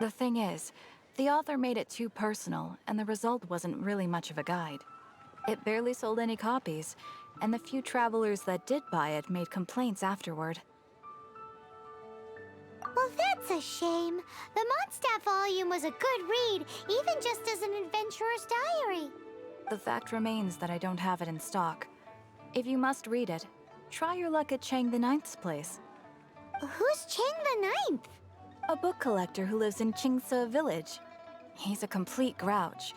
The thing is, the author made it too personal, and the result wasn't really much of a guide. It barely sold any copies, and the few travelers that did buy it made complaints afterward. Well, that's a shame. The Mondstadt volume was a good read, even just as an adventurer's diary. The fact remains that I don't have it in stock. If you must read it, try your luck at Chang the Ninth's place. Who's Chang the Ninth? A book collector who lives in Qingce village. He's a complete grouch,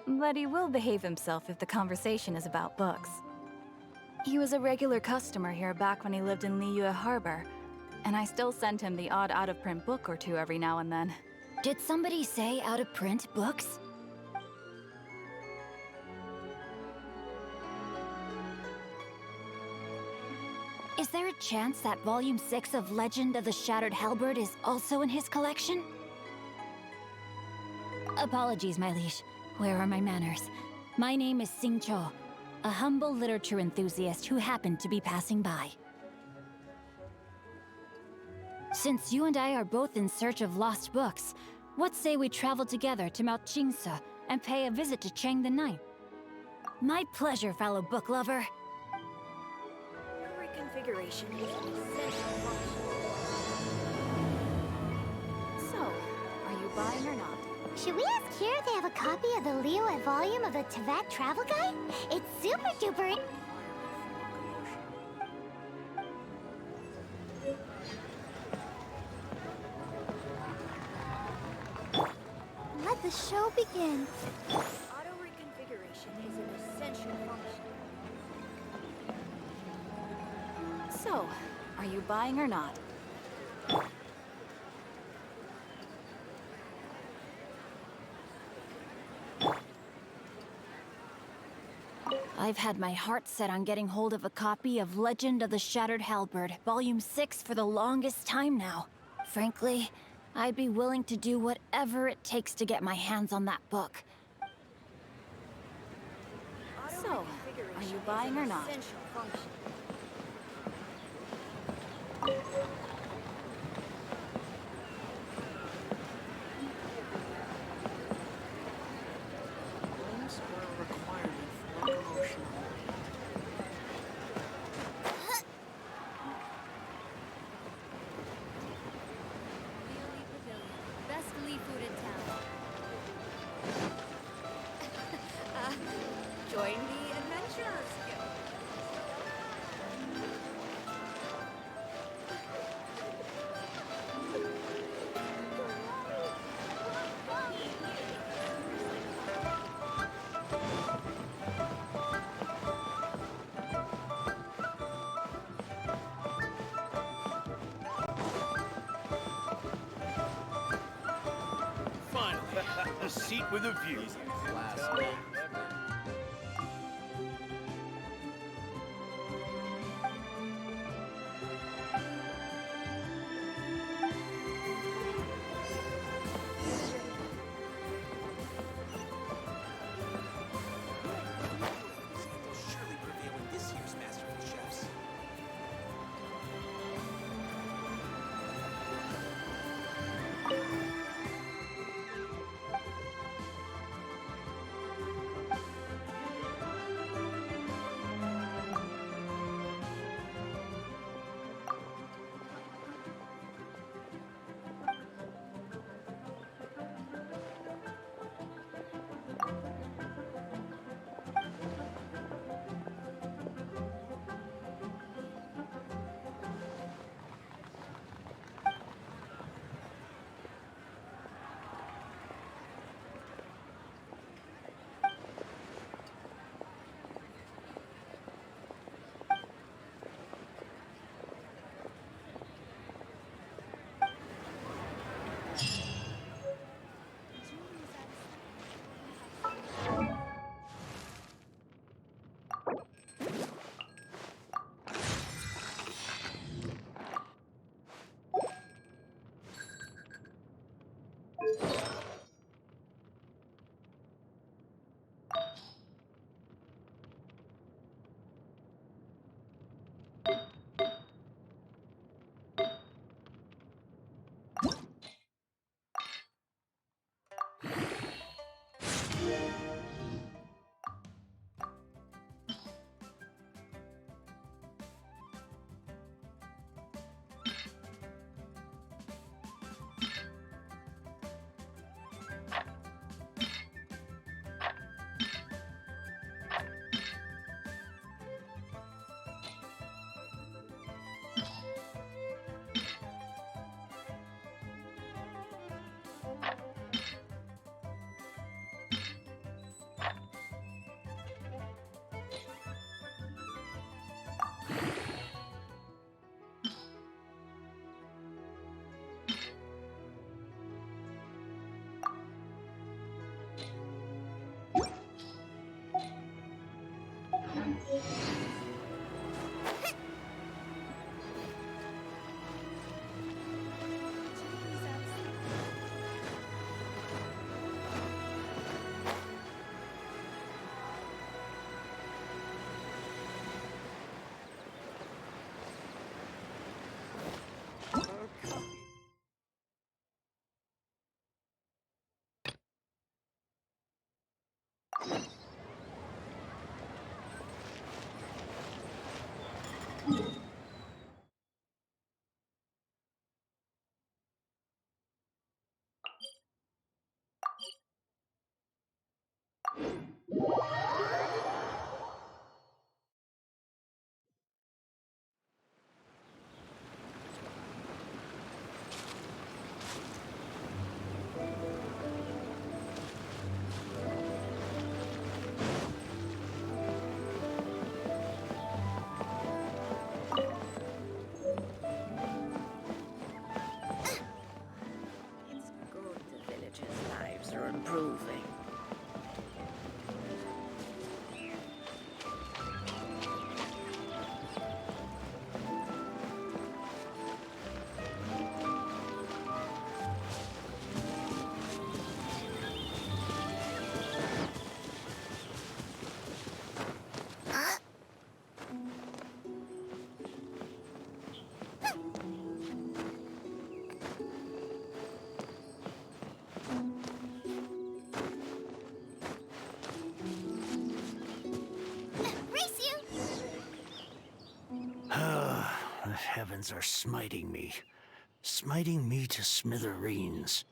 but he will behave himself if the conversation is about books. He was a regular customer here back when he lived in Liyue Harbor, and I still send him the odd out-of-print book or two every now and then. Did somebody say out-of-print books? Is there a chance that Volume 6 of Legend of the Shattered Halberd is also in his collection? Apologies, my liege. Where are my manners? My name is Sing Cho, a humble literature enthusiast who happened to be passing by. Since you and I are both in search of lost books, what say we travel together to Mount Qingce and pay a visit to Chang the Ninth? My pleasure, fellow book lover. Reconfiguration is an essential function. So, are you buying or not? Should we ask here if they have a copy of the Liyue volume of the Tevat Travel Guide? It's super duper... Let the show begin. Auto reconfiguration is an essential function. So, are you buying or not? I've had my heart set on getting hold of a copy of Legend of the Shattered Halberd, Volume 6 for the longest time now. Frankly, I'd be willing to do whatever it takes to get my hands on that book. So, are you buying or not? Essential function. Items are a requirement for locomotion. Leolie Pavilion, best Lee food in town. Join the Adventurers Guild. Finally, a seat with a view. They'll surely prevail in this year's Masterful Chefs. It's good the villagers' lives are improving. Race you! The heavens are smiting me. Smiting me to smithereens.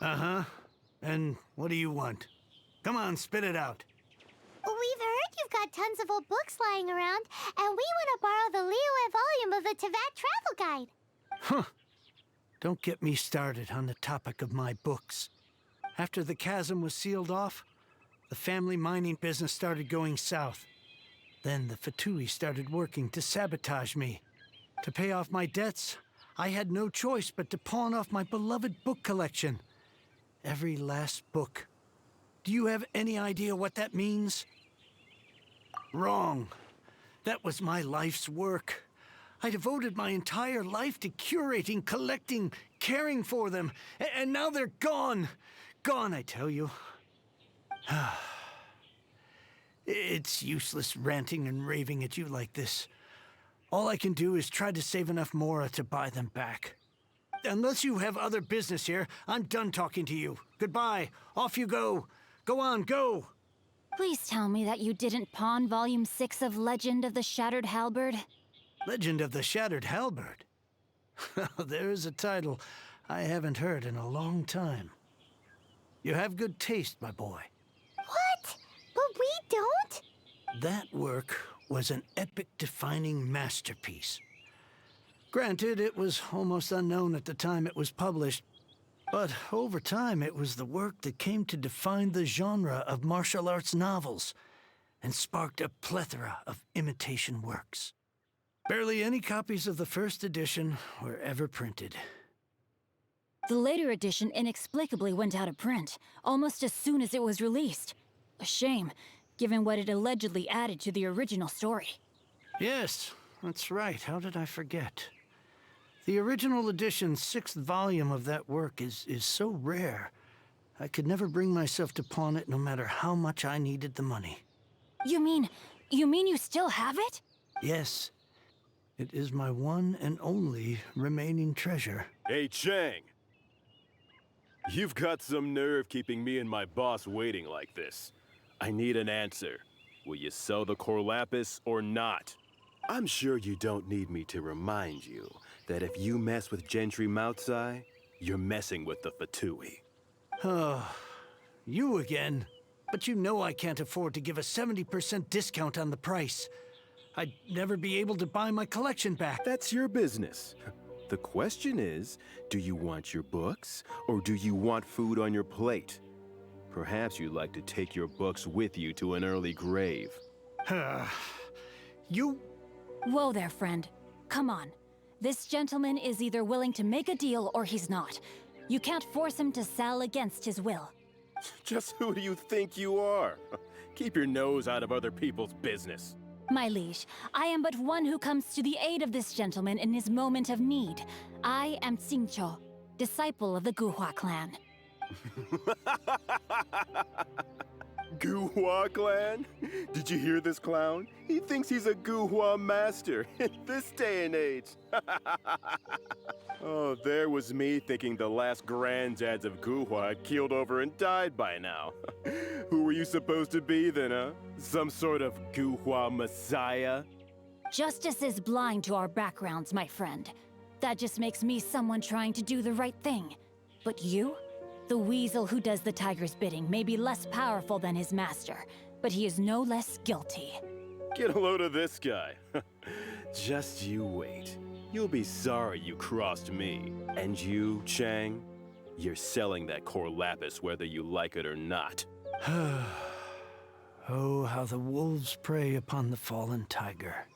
Uh-huh. And what do you want? Come on, spit it out. We've heard you've got tons of old books lying around, and we want to borrow the Liyue volume of the Tevat Travel Guide. Huh. Don't get me started on the topic of my books. After the chasm was sealed off, the family mining business started going south. Then the Fatui started working to sabotage me. To pay off my debts, I had no choice but to pawn off my beloved book collection. Every last book. Do you have any idea what that means? Wrong. That was my life's work. I devoted my entire life to curating, collecting, caring for them, and now they're gone. Gone, I tell you. It's useless ranting and raving at you like this. All I can do is try to save enough Mora to buy them back. Unless you have other business here, I'm done talking to you. Goodbye. Off you go. Go on, go. Please tell me that you didn't pawn Volume 6 of Legend of the Shattered Halberd. Legend of the Shattered Halberd. There's a title I haven't heard in a long time. You have good taste, my boy. What? But we don't? That work was an epic-defining masterpiece. Granted, it was almost unknown at the time it was published, but over time it was the work that came to define the genre of martial arts novels and sparked a plethora of imitation works. Barely any copies of the first edition were ever printed. The later edition inexplicably went out of print, almost as soon as it was released. A shame, given what it allegedly added to the original story. Yes, that's right. How did I forget? The original edition's 6th volume of that work is so rare, I could never bring myself to pawn it no matter how much I needed the money. You mean you still have it? Yes, it is my one and only remaining treasure. Hey, Chang! You've got some nerve keeping me and my boss waiting like this. I need an answer. Will you sell the Corlapis or not? I'm sure you don't need me to remind you that if you mess with Gentry Moutsai, you're messing with the Fatui. Oh, you again. But you know I can't afford to give a 70% discount on the price. I'd never be able to buy my collection back. That's your business. The question is, do you want your books, or do you want food on your plate? Perhaps you'd like to take your books with you to an early grave. You... Whoa there, friend. Come on. This gentleman is either willing to make a deal or he's not. You can't force him to sell against his will. Just who do you think you are? Keep your nose out of other people's business. My liege, I am but one who comes to the aid of this gentleman in his moment of need. I am Xingqiu, disciple of the Guhua clan. Guhua clan? Did you hear this clown? He thinks he's a Guhua master in this day and age. Oh, there was me thinking the last granddads of Guhua had keeled over and died by now. Who were you supposed to be then, huh? Some sort of Guhua messiah? Justice is blind to our backgrounds, my friend. That just makes me someone trying to do the right thing. But you? The weasel who does the tiger's bidding may be less powerful than his master, but he is no less guilty. Get a load of this guy. Just you wait. You'll be sorry you crossed me. And you, Chang, you're selling that core lapis whether you like it or not. Oh, how the wolves prey upon the fallen tiger.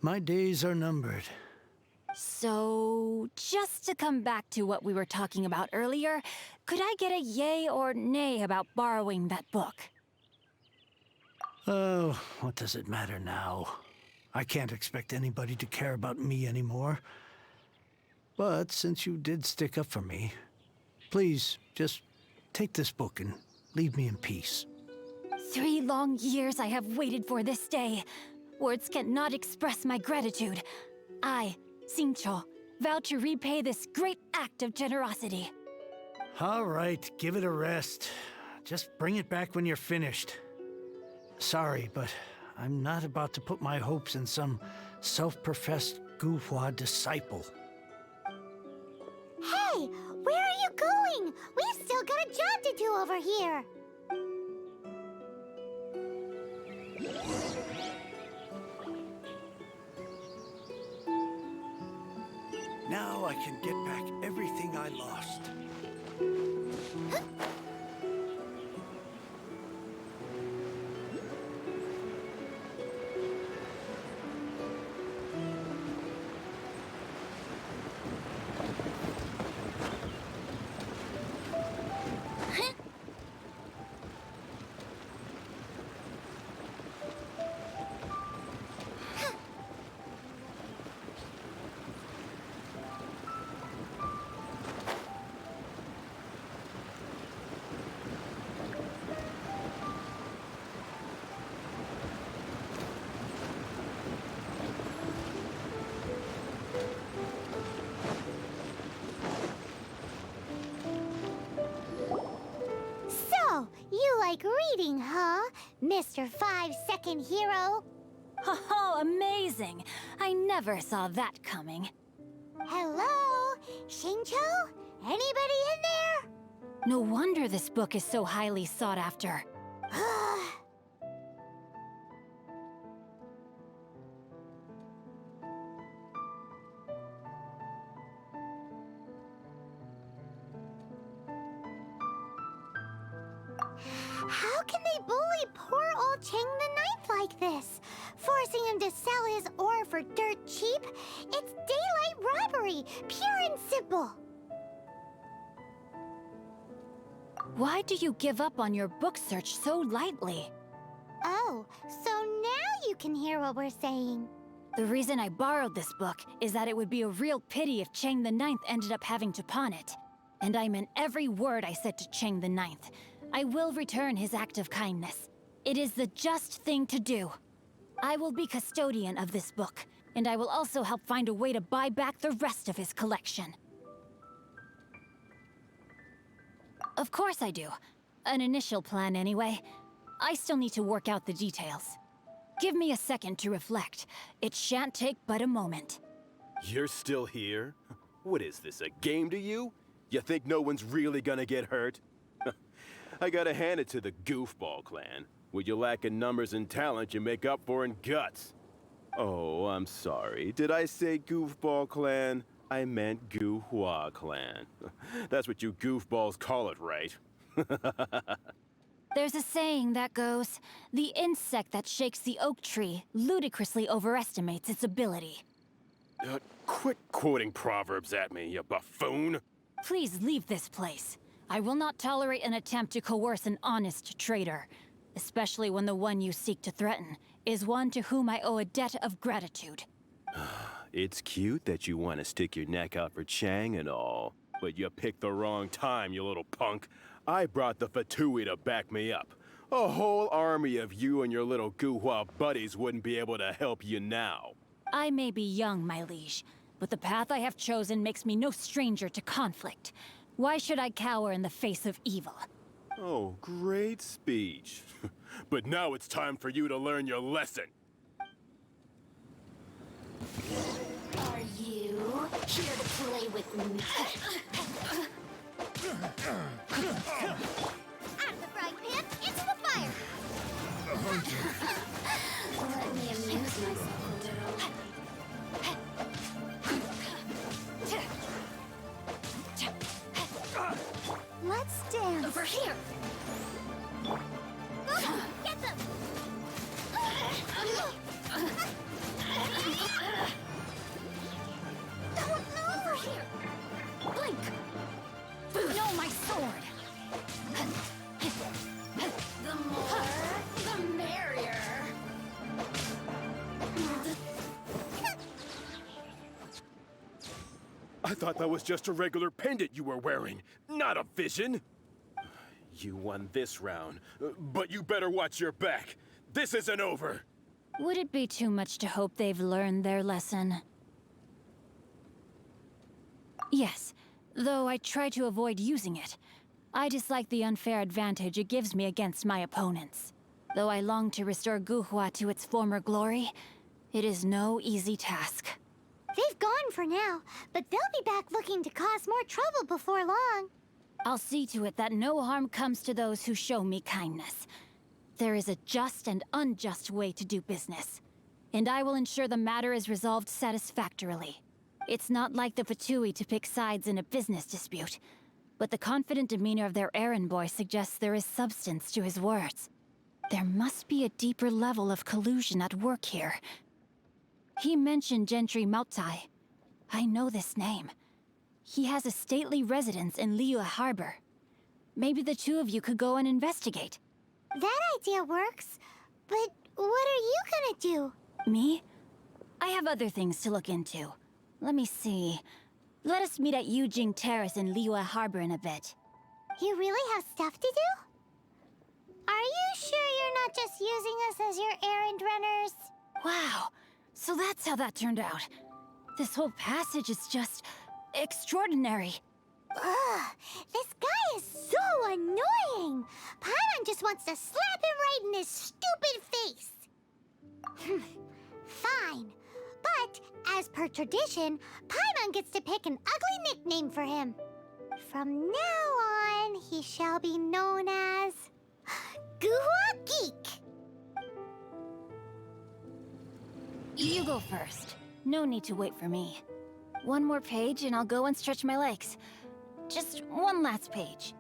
My days are numbered. So, just to come back to what we were talking about earlier, could I get a yay or nay about borrowing that book? Oh, what does it matter now? I can't expect anybody to care about me anymore. But since you did stick up for me, please just take this book and leave me in peace. 3 long years I have waited for this day. Words cannot express my gratitude. I, Xingqiu, vow to repay this great act of generosity. All right, give it a rest. Just bring it back when you're finished. Sorry, but I'm not about to put my hopes in some self-professed Guhua disciple. Hey, where are you going? We've still got a job to do over here. Now I can get back everything I lost. So, you like reading, huh, Mr. 5-second hero? Oh, amazing! I never saw that coming. Hello? Xingqiu? Anybody in there? No wonder this book is so highly sought after. How can they bully poor old Chang the Ninth like this? Forcing him to sell his ore for dirt cheap? It's daylight robbery, pure and simple. Why do you give up on your book search so lightly? Oh, so now you can hear what we're saying. The reason I borrowed this book is that it would be a real pity if Chang the Ninth ended up having to pawn it. And I meant every word I said to Chang the Ninth. I will return his act of kindness. It is the just thing to do. I will be custodian of this book, and I will also help find a way to buy back the rest of his collection. Of course I do. An initial plan, anyway. I still need to work out the details. Give me a second to reflect. It shan't take but a moment. You're still here? What is this, a game to you? You think no one's really gonna get hurt? I gotta hand it to the Goofball clan. What you lack in numbers and talent, you make up for in guts. Oh, I'm sorry. Did I say Goofball clan? I meant Guhua clan. That's what you goofballs call it, right? There's a saying that goes, the insect that shakes the oak tree ludicrously overestimates its ability. Quit quoting proverbs at me, you buffoon! Please leave this place. I will not tolerate an attempt to coerce an honest trader. especially when the one you seek to threaten is one to whom I owe a debt of gratitude. It's cute that you want to stick your neck out for Chang and all, but you picked the wrong time, you little punk. I brought the Fatui to back me up. A whole army of you and your little Guhua buddies wouldn't be able to help you now. I may be young, my liege, but the path I have chosen makes me no stranger to conflict. Why should I cower in the face of evil? Oh, great speech. But now it's time for you to learn your lesson. Are you here to play with me? Out of the frying pan, into the fire! Let me amuse myself a little. Let's dance. Over here. Get them. Over here. Blink! No, my sword! The more, the merrier. I thought that was just a regular pendant you were wearing, not a vision. You won this round, but you better watch your back. This isn't over. Would it be too much to hope they've learned their lesson? Yes, though I try to avoid using it. I dislike the unfair advantage it gives me against my opponents. Though I long to restore Guhua to its former glory, it is no easy task. They've gone for now, but they'll be back looking to cause more trouble before long. I'll see to it that no harm comes to those who show me kindness. There is a just and unjust way to do business, and I will ensure the matter is resolved satisfactorily. It's not like the Fatui to pick sides in a business dispute, but the confident demeanor of their errand boy suggests there is substance to his words. There must be a deeper level of collusion at work here. He mentioned Gentry Maotai. I know this name. He has a stately residence in Liyue Harbor. Maybe the two of you could go and investigate. That idea works, but what are you gonna do? Me? I have other things to look into. Let me see. Let us meet at Yujing Terrace in Liyue Harbor in a bit. You really have stuff to do? Are you sure you're not just using us as your errand runners? Wow, so that's how that turned out. This whole passage is just extraordinary. Ugh, this guy is so annoying! Paimon just wants to slap him right in his stupid face! Fine. But, as per tradition, Paimon gets to pick an ugly nickname for him. From now on, he shall be known as... Guhua Geek! You go first. No need to wait for me. One more page and I'll go and stretch my legs. Just one last page.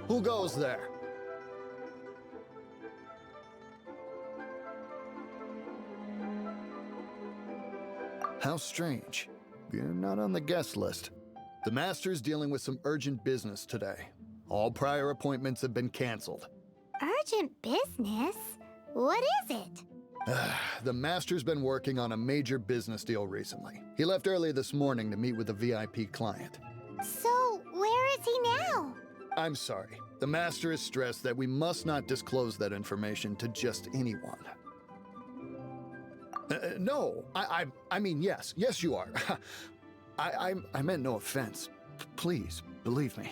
Who goes there? How strange. You're not on the guest list. The Master's dealing with some urgent business today. All prior appointments have been canceled. Urgent business? What is it? The Master's been working on a major business deal recently. He left early this morning to meet with a VIP client. So, where is he now? I'm sorry. The Master is stressed that we must not disclose that information to just anyone. No, I mean, yes. Yes, you are. I meant no offense. Please, believe me.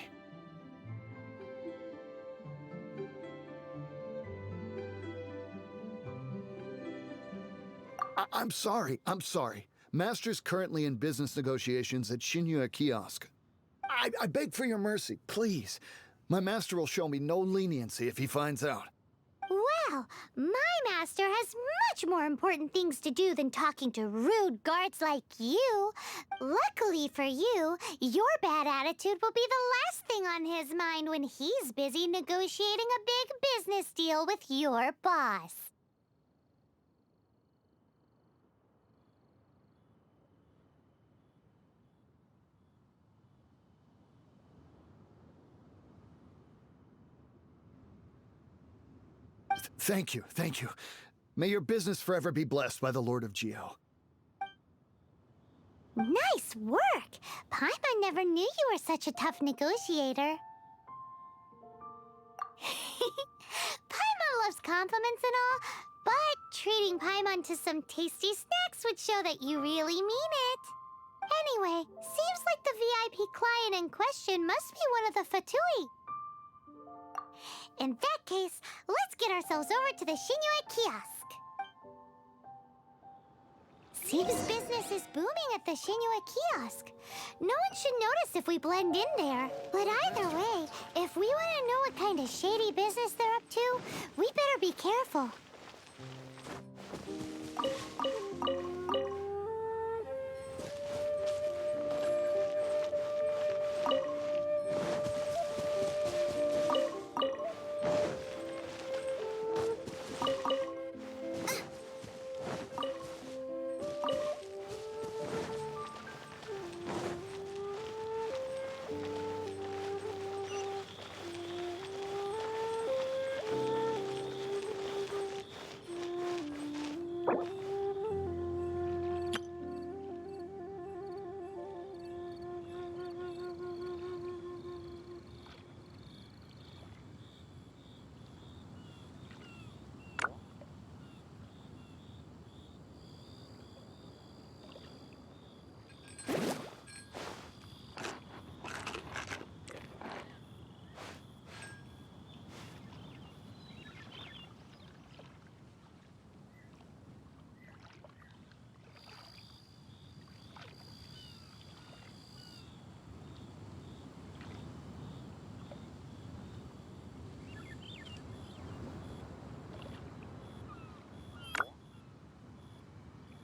I'm sorry. Master's currently in business negotiations at Shinya Kiosk. I beg for your mercy, please. My master will show me no leniency if he finds out. Well, my master has much more important things to do than talking to rude guards like you. Luckily for you, your bad attitude will be the last thing on his mind when he's busy negotiating a big business deal with your boss. Thank you. May your business forever be blessed by the Lord of Geo. Nice work! Paimon never knew you were such a tough negotiator. Paimon loves compliments and all, but treating Paimon to some tasty snacks would show that you really mean it. Anyway, seems like the VIP client in question must be one of the Fatui. In that case, let's get ourselves over to the Shinya Kiosk. Seems business is booming at the Shinya Kiosk. No one should notice if we blend in there. But either way, if we want to know what kind of shady business they're up to, we better be careful.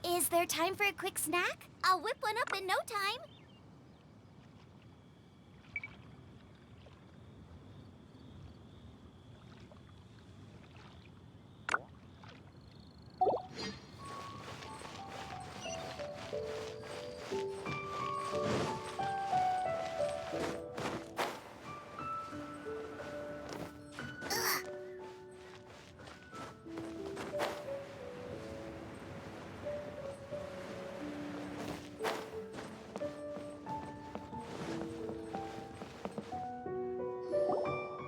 Is there time for a quick snack? I'll whip one up in no time.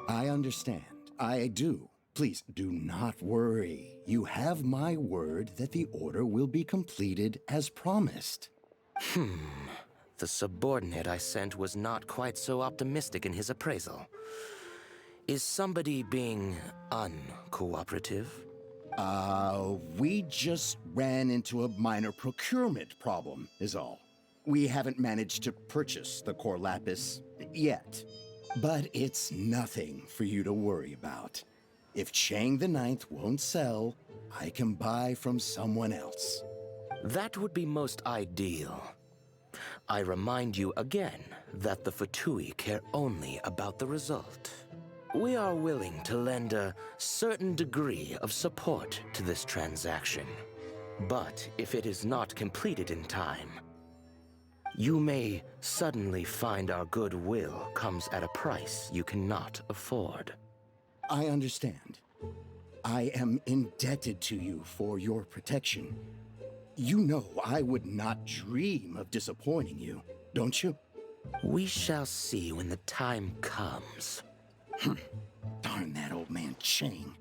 I understand. I do. Please do not worry. You have my word that the order will be completed as promised. The subordinate I sent was not quite so optimistic in his appraisal. Is somebody being uncooperative? We just ran into a minor procurement problem, is all. We haven't managed to purchase the core lapis yet. But it's nothing for you to worry about. If Chang the Ninth won't sell, I can buy from someone else. That would be most ideal. I remind you again that the Fatui care only about the result. We are willing to lend a certain degree of support to this transaction. But if it is not completed in time, you may suddenly find our goodwill comes at a price you cannot afford. I understand. I am indebted to you for your protection. You know I would not dream of disappointing you, don't you? We shall see when the time comes. Darn that old man Chang.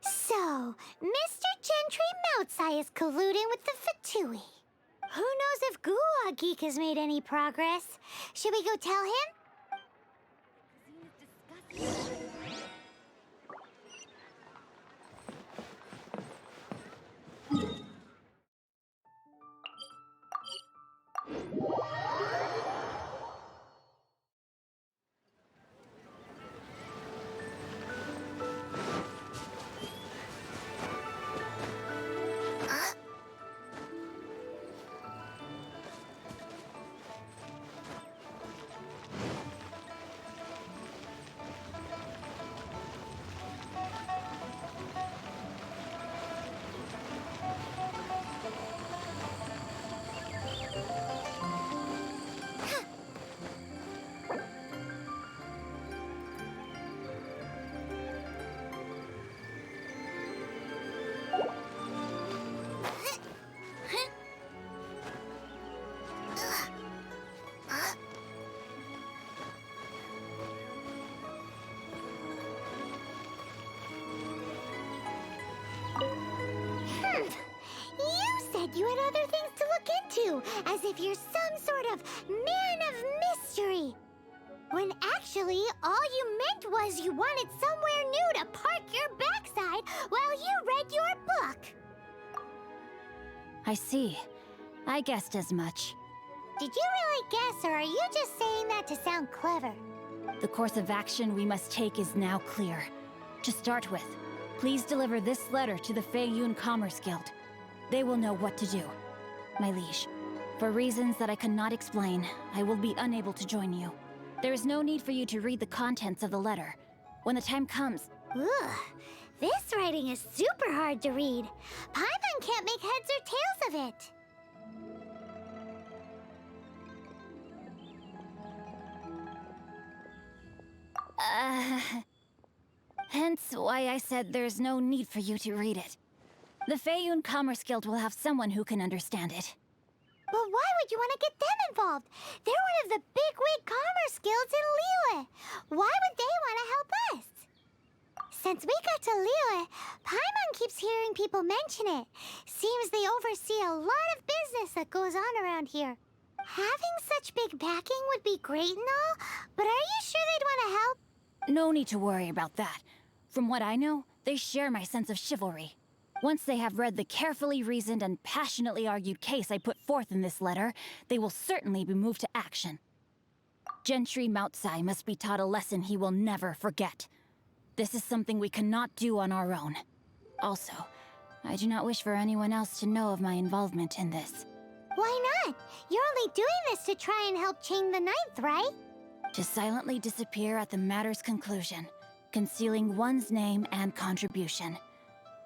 So, Mr. Gentry Moutsai is colluding with the Fatui. Who knows if Gua Geek has made any progress? Should we go tell him? You said you had other things to look into, as if you're some sort of man of mystery. When actually, all you meant was you wanted somewhere new to park your backside while you read your book. I see. I guessed as much. Did you really guess, or are you just saying that to sound clever? The course of action we must take is now clear. To start with, please deliver this letter to the Feiyun Commerce Guild. They will know what to do. My liege, for reasons that I cannot explain, I will be unable to join you. There is no need for you to read the contents of the letter. When the time comes... Ugh, this writing is super hard to read. Paimon can't make heads or tails of it. Hence why I said there's no need for you to read it. The Feiyun Commerce Guild will have someone who can understand it. But why would you want to get them involved? They're one of the bigwig commerce guilds in Liyue. Why would they want to help us? Since we got to Liyue, Paimon keeps hearing people mention it. Seems they oversee a lot of business that goes on around here. Having such big backing would be great and all, but are you sure they'd want to help? No need to worry about that. From what I know, they share my sense of chivalry. Once they have read the carefully reasoned and passionately argued case I put forth in this letter, they will certainly be moved to action. Gentry Moutsai must be taught a lesson he will never forget. This is something we cannot do on our own. Also, I do not wish for anyone else to know of my involvement in this. Why not? You're only doing this to try and help Chang the Ninth, right? To silently disappear at the matter's conclusion, concealing one's name and contribution.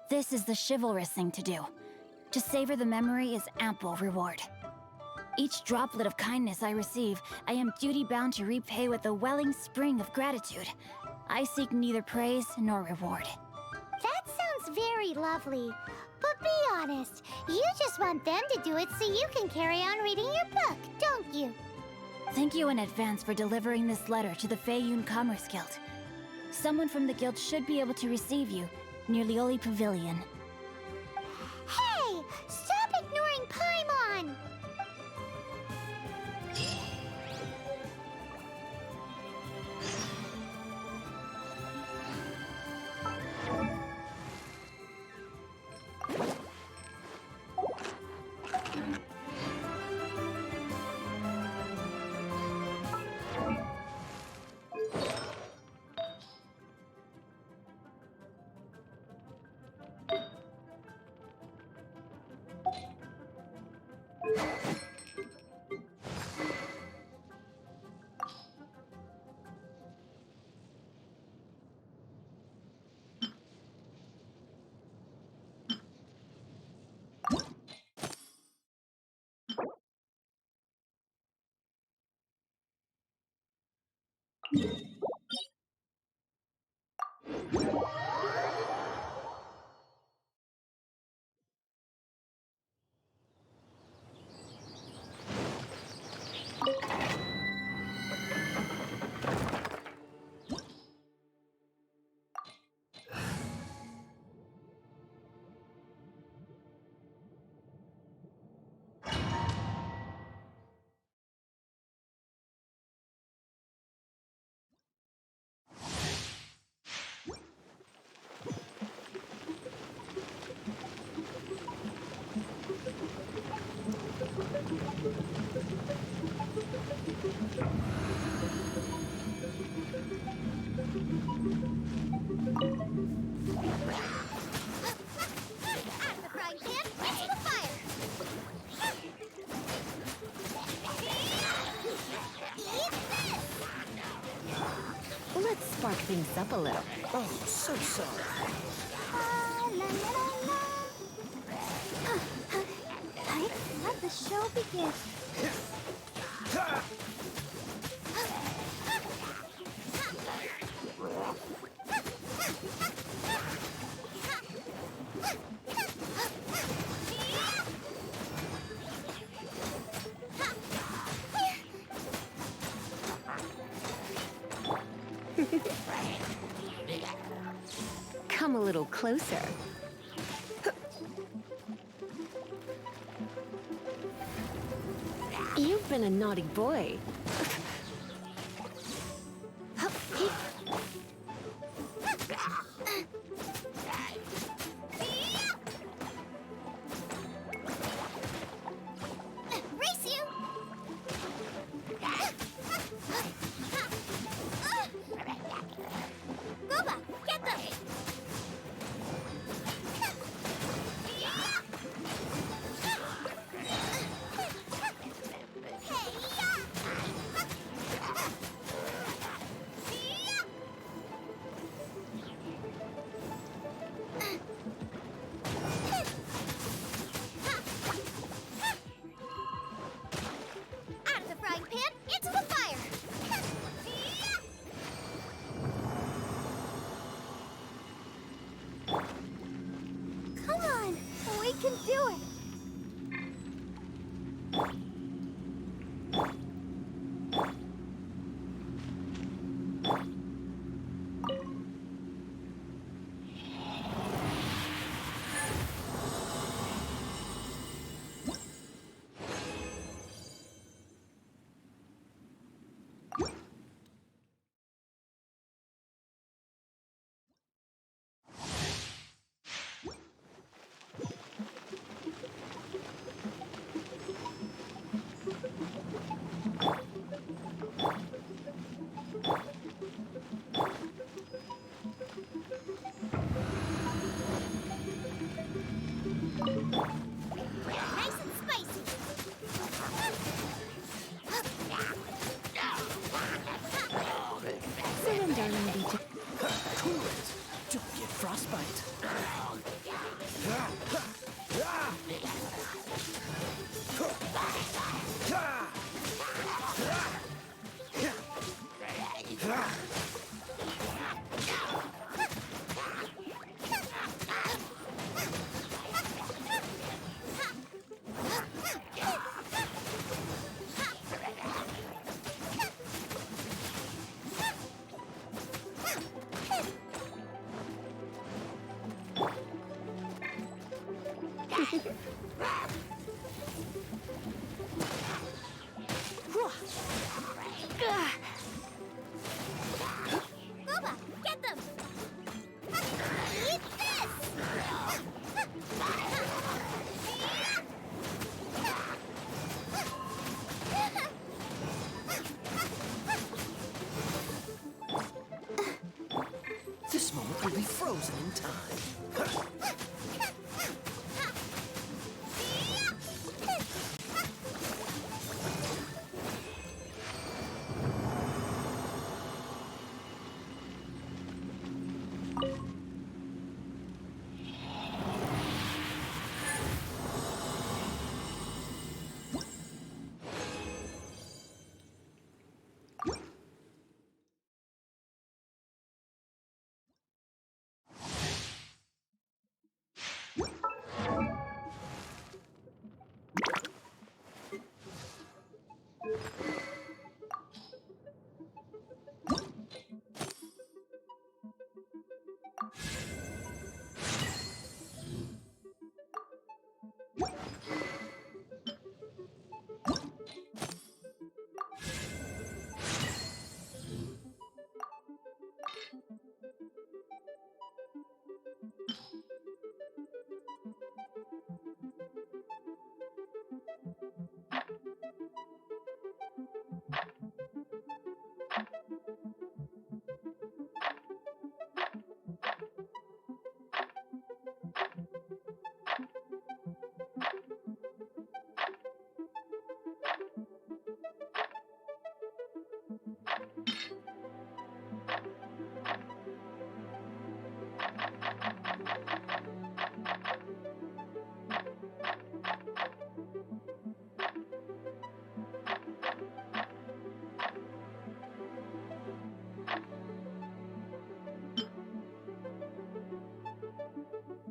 This is the chivalrous thing to do. To savor the memory is ample reward. Each droplet of kindness I receive, I am duty-bound to repay with a welling spring of gratitude. I seek neither praise nor reward. That sounds very lovely. But be honest, you just want them to do it so you can carry on reading your book, don't you? Thank you in advance for delivering this letter to the Feiyun Commerce Guild. Someone from the guild should be able to receive you near Lioli Pavilion. Hey! Stop ignoring Paimon! Let's spark things up a little. Oh, so sorry. La, la, la, la. Let the show begin. Come a little closer. You've been a naughty boy. Race you! Gooba, get them! Out of the frying pan, into the fire! Come on, we can do it! Nice and spicy! Surrender, Lady J. Cool it. Don't get frostbite. Gooba, get them! Eat this! This moment will be frozen in time. I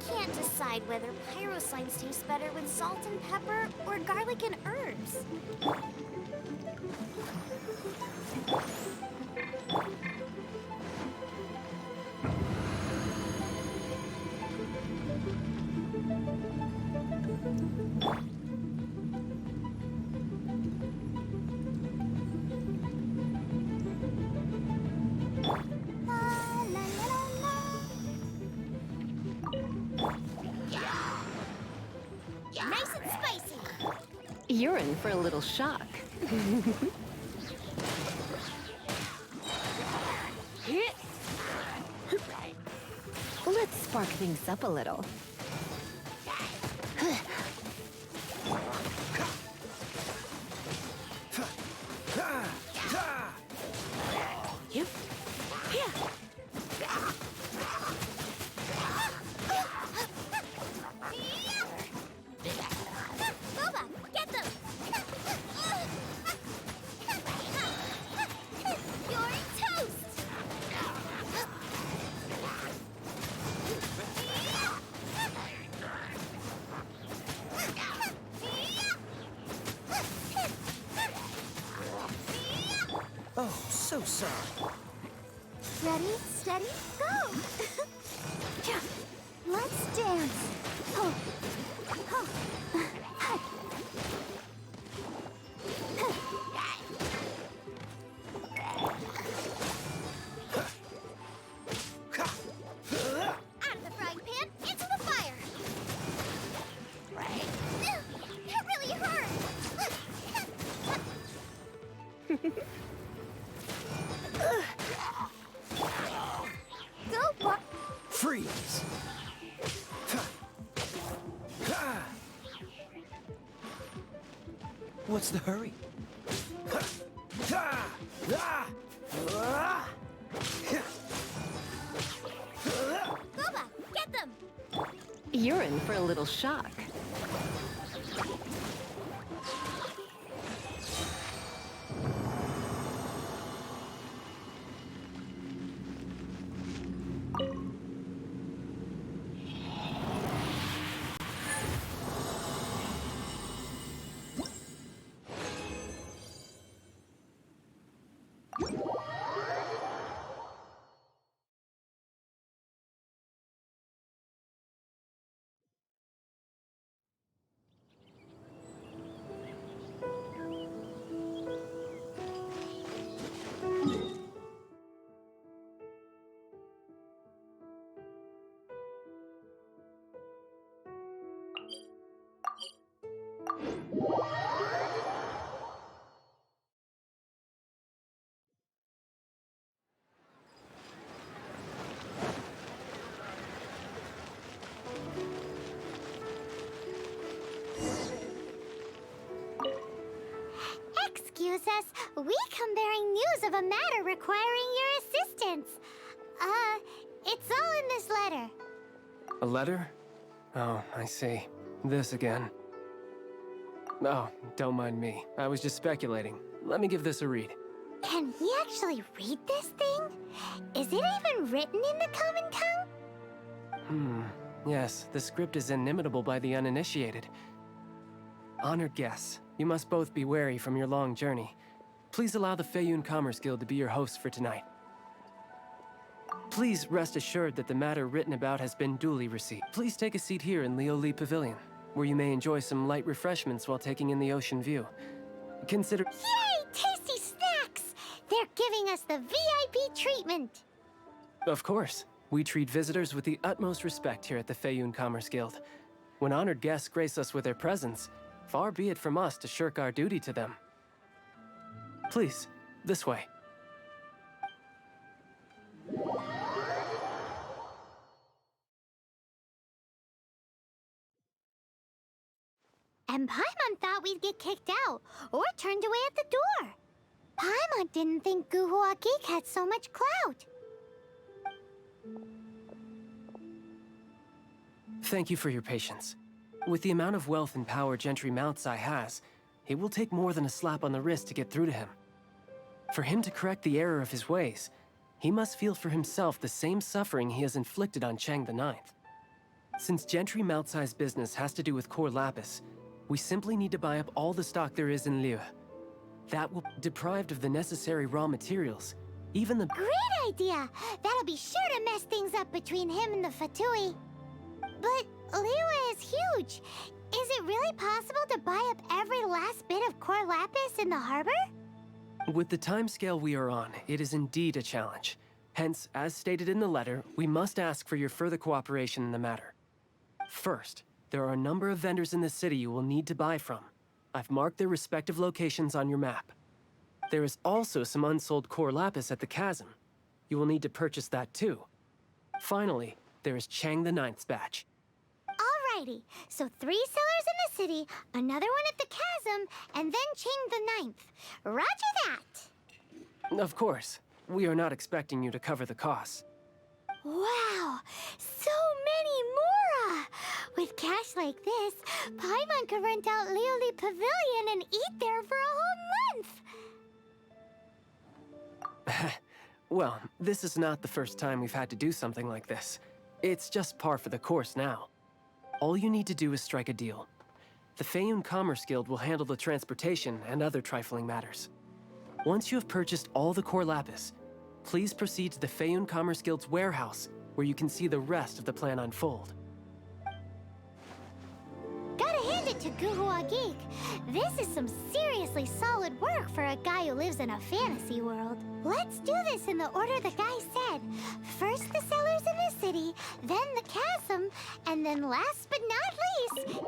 can't decide whether pyro slimes taste better with salt and pepper or garlic and herbs. La, la, la, la. Nice and spicy. You're in for a little shock. Let's spark things up a little. Boba, get them! You're toast! Oh, so sorry. Ready, steady, go! Let's dance. Oh. Oh. Out of the frying pan, into the fire! That really hurt! Go, Buck! Freeze! What's the hurry? Boba, get them! You're in for a little shock. Excuse us, we come bearing news of a matter requiring your assistance. It's all in this letter. A letter? Oh, I see. This again. Oh, don't mind me. I was just speculating. Let me give this a read. Can we actually read this thing? Is it even written in the common tongue? Yes, the script is inimitable by the uninitiated. Honored guests, you must both be wary from your long journey. Please allow the Feiyun Commerce Guild to be your host for tonight. Please rest assured that the matter written about has been duly received. Please take a seat here in Leo Lee Pavilion, where you may enjoy some light refreshments while taking in the ocean view. Consider— Yay! Tasty snacks! They're giving us the VIP treatment. Of course. We treat visitors with the utmost respect here at the Feiyun Commerce Guild. When honored guests grace us with their presence, far be it from us to shirk our duty to them. Please, this way. And Paimon thought we'd get kicked out, or turned away at the door. Paimon didn't think Guhua Geek had so much clout. Thank you for your patience. With the amount of wealth and power Gentry Mount's Eye has, it will take more than a slap on the wrist to get through to him. For him to correct the error of his ways, he must feel for himself the same suffering he has inflicted on Chang the Ninth. Since Gentry Mount's Eye's business has to do with core lapis, we simply need to buy up all the stock there is in Liyue. That will be deprived of the necessary raw materials, even the— Great idea! That'll be sure to mess things up between him and the Fatui. But Liyue is huge. Is it really possible to buy up every last bit of core lapis in the harbor? With the timescale we are on, it is indeed a challenge. Hence, as stated in the letter, we must ask for your further cooperation in the matter. First, there are a number of vendors in the city you will need to buy from. I've marked their respective locations on your map. There is also some unsold core lapis at the chasm. You will need to purchase that too. Finally, there is Chang the Ninth's batch. Alrighty, so 3 sellers in the city, another one at the chasm, and then Chang the Ninth. Roger that! Of course, we are not expecting you to cover the costs. Wow, so many more! With cash like this, Paimon could rent out Lioli Pavilion and eat there for a whole month! Well, this is not the first time we've had to do something like this. It's just par for the course now. All you need to do is strike a deal. The Feiyun Commerce Guild will handle the transportation and other trifling matters. Once you have purchased all the core lapis, please proceed to the Feiyun Commerce Guild's warehouse, where you can see the rest of the plan unfold. Gotta hand it to Guhua Geek. This is some seriously solid work for a guy who lives in a fantasy world. Let's do this in the order the guy said. First the sellers in the city, then the chasm, and then last but not least...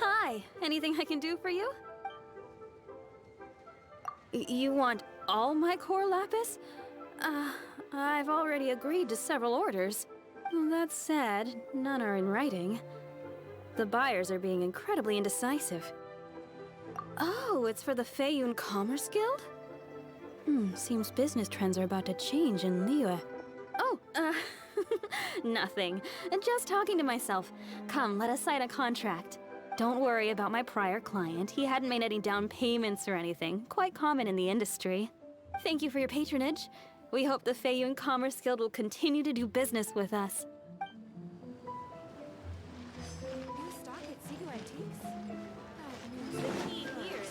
Hi, anything I can do for you? You want all my core lapis? I've already agreed to several orders. That said, none are in writing. The buyers are being incredibly indecisive. Oh, it's for the Feiyun Commerce Guild? Seems business trends are about to change in Liyue. Oh, nothing. Just talking to myself. Come, let us sign a contract. Don't worry about my prior client. He hadn't made any down payments or anything. Quite common in the industry. Thank you for your patronage. We hope the Feiyun Commerce Guild will continue to do business with us. New stock at Seago Antiques? The key here is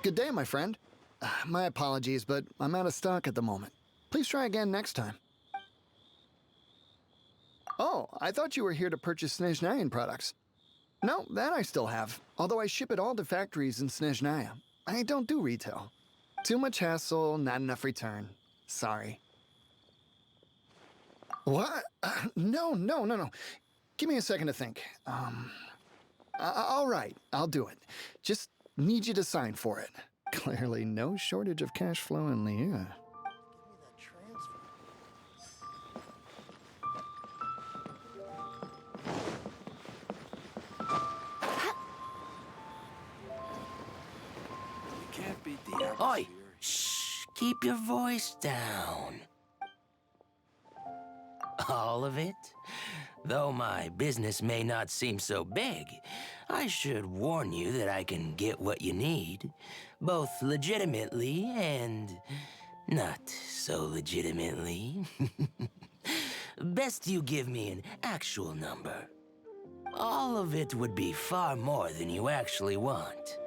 Good day, my friend. My apologies, but I'm out of stock at the moment. Please try again next time. Oh, I thought you were here to purchase Snezhnayan products. No, that I still have, although I ship it all to factories in Snezhnaya. I don't do retail. Too much hassle, not enough return. Sorry. What? No. Give me a second to think. All right, I'll do it. Just need you to sign for it. Clearly no shortage of cash flow in Liyue. Can't beat the atmosphere. Oi! Shh! Keep your voice down. All of it? Though my business may not seem so big, I should warn you that I can get what you need, both legitimately and not so legitimately. Best you give me an actual number. All of it would be far more than you actually want.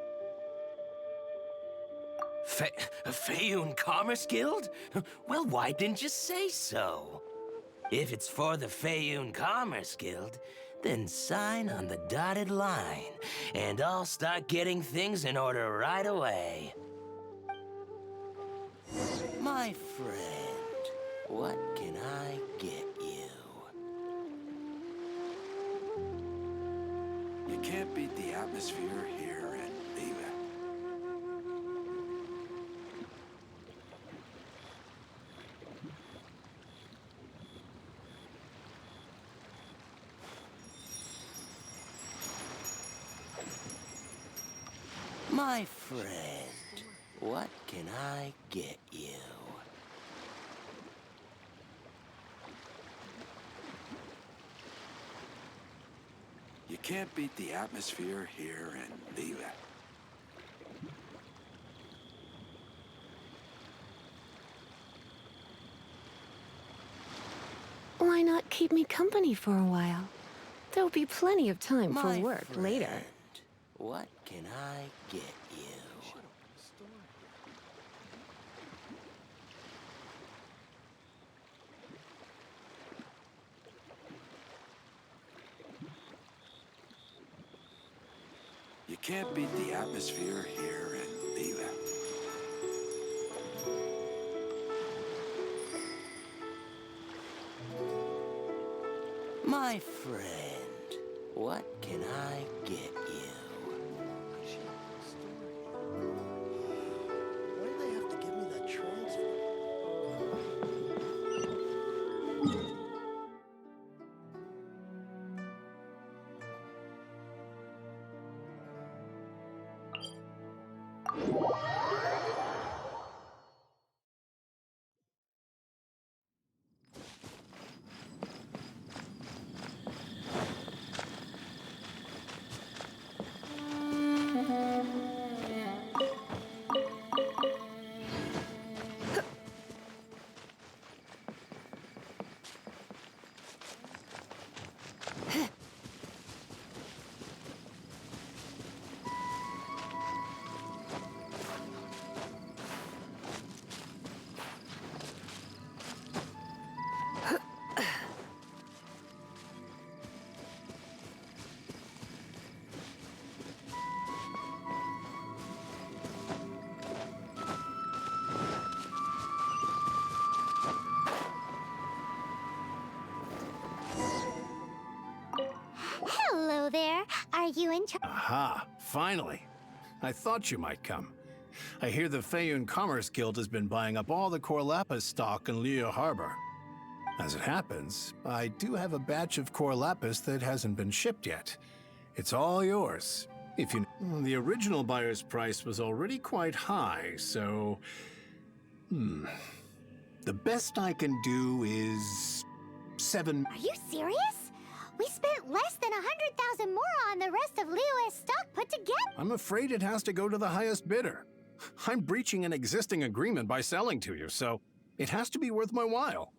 Feiyun Commerce Guild? Well, why didn't you say so? If it's for the Feiyun Commerce Guild, then sign on the dotted line, and I'll start getting things in order right away. My friend, what can I get you? You can't beat the atmosphere here in Liyue. My friend, what can I get you? You can't beat the atmosphere here in Liyue. Why not keep me company for a while? There'll be plenty of time for My work later. friend, what can I get you? You can't beat the atmosphere here in Liyue. My friend, what can I get you? Why do they have to give me that transfer? Hello there. Are you in charge? Aha, finally. I thought you might come. I hear the Feiyun Commerce Guild has been buying up all the Corlapis stock in Liyue Harbor. As it happens, I do have a batch of Corlapis that hasn't been shipped yet. It's all yours. If you... The original buyer's price was already quite high, so... The best I can do is... 7... Are you serious? We spent less than 100,000 more on the rest of Liyue's stock put together. I'm afraid it has to go to the highest bidder. I'm breaching an existing agreement by selling to you, so it has to be worth my while.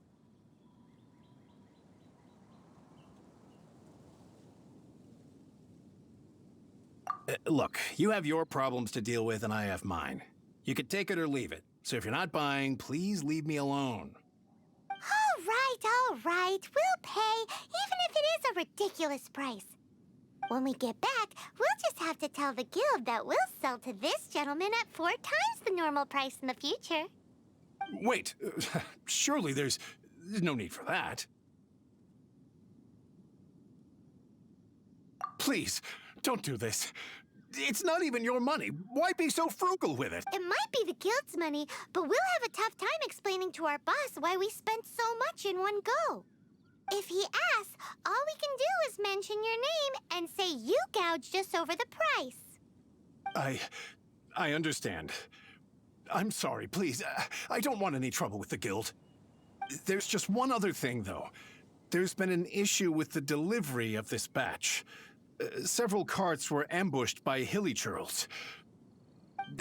Look, you have your problems to deal with and I have mine. You could take it or leave it. So if you're not buying, please leave me alone. All right. We'll pay, even if it is a ridiculous price. When we get back, we'll just have to tell the guild that we'll sell to this gentleman at 4 times the normal price in the future. Wait, surely there's no need for that. Please, don't do this. It's not even your money. Why be so frugal with it? It might be the guild's money, but we'll have a tough time explaining to our boss why we spent so much in one go. If he asks, all we can do is mention your name and say you gouged us over the price. I understand. I'm sorry, please. I don't want any trouble with the guild. There's just one other thing, though. There's been an issue with the delivery of this batch. Several carts were ambushed by hilly churls.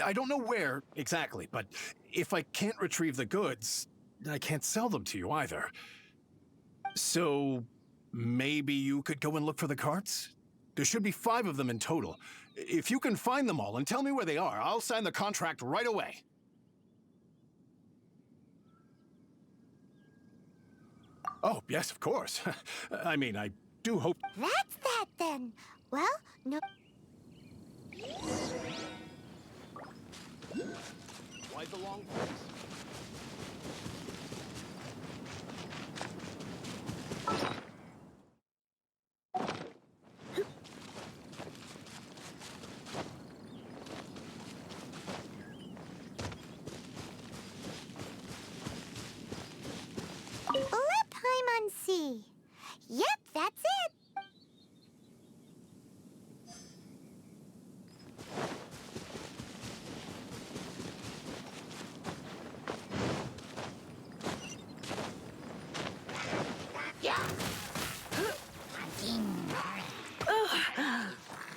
I don't know where exactly, but if I can't retrieve the goods, I can't sell them to you either. So maybe you could go and look for the carts? There should be 5 of them in total. If you can find them all and tell me where they are, I'll sign the contract right away. Oh, yes, of course. I mean, I do hope... That's that then. Well, no... Why the long face? Sea. Yep, that's it.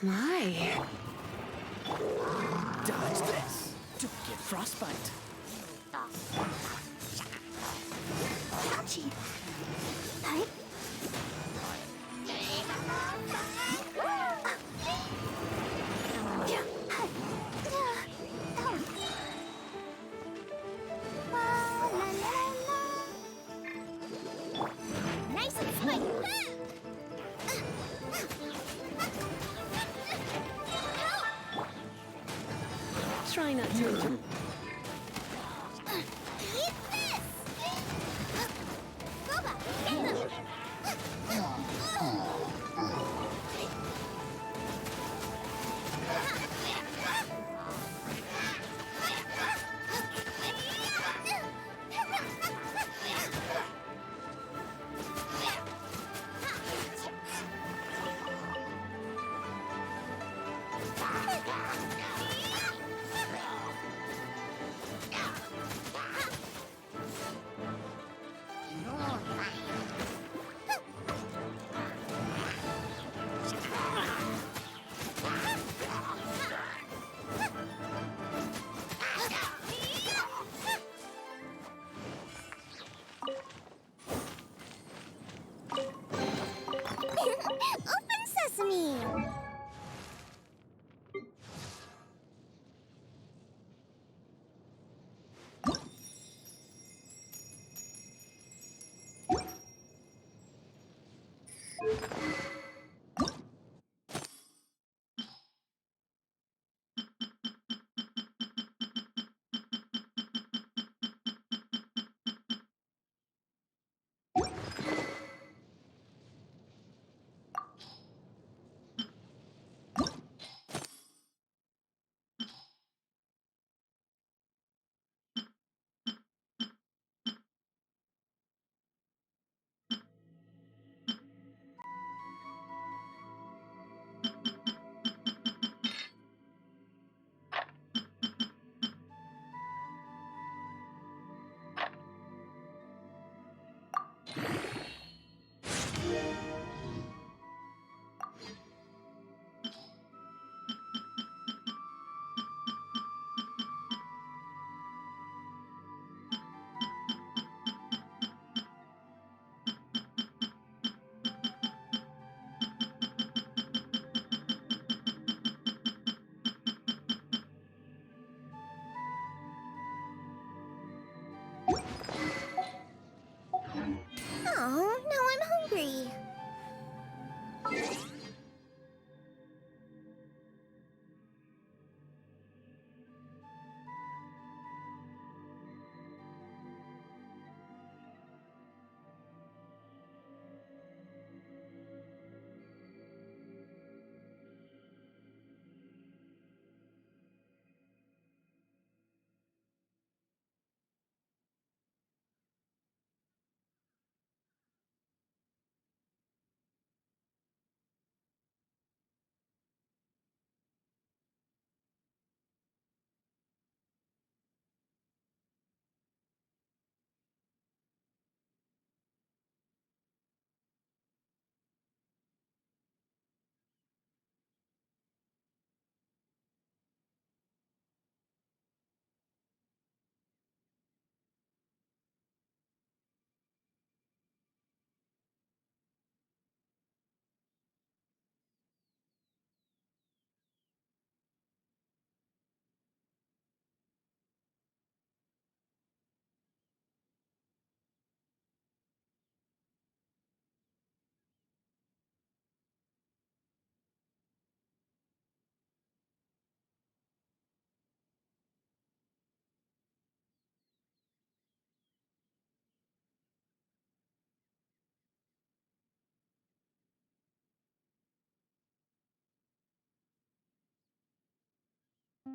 My. Dodge this. Don't get frostbite. Ouchie. Huh? Nice and spiky. Try not to enjoy. Eat this! Boba, get them! Open sesame! I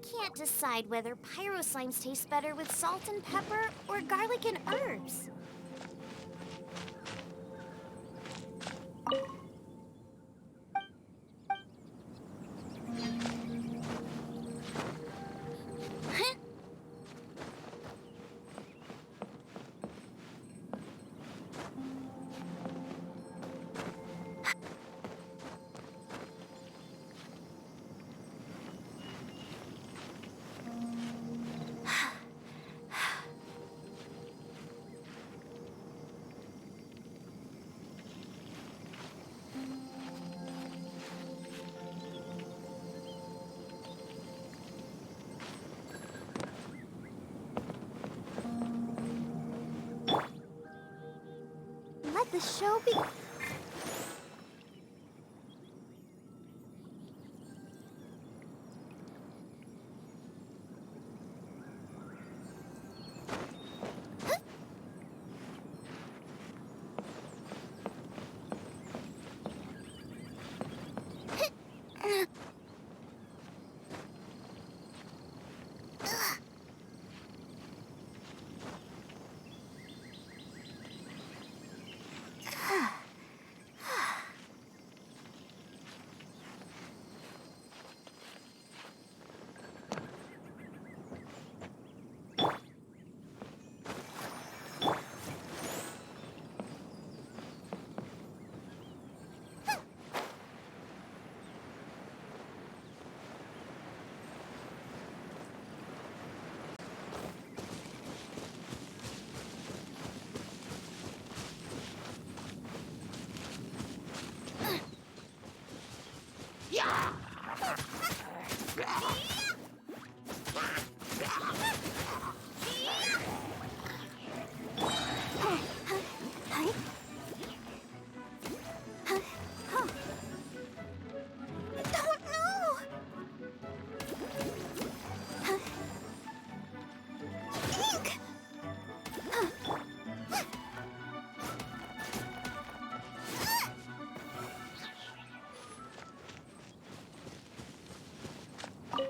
can't decide whether pyro slimes taste better with salt and pepper or garlic and herbs. Let the show be.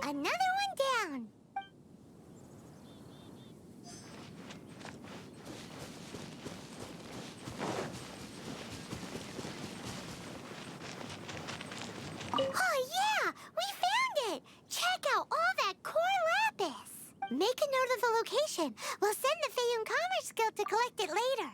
Another one down. Oh yeah, we found it. Check out all that core lapis. Make a note of the location. We'll send the Fayun Commerce Guild to collect it later.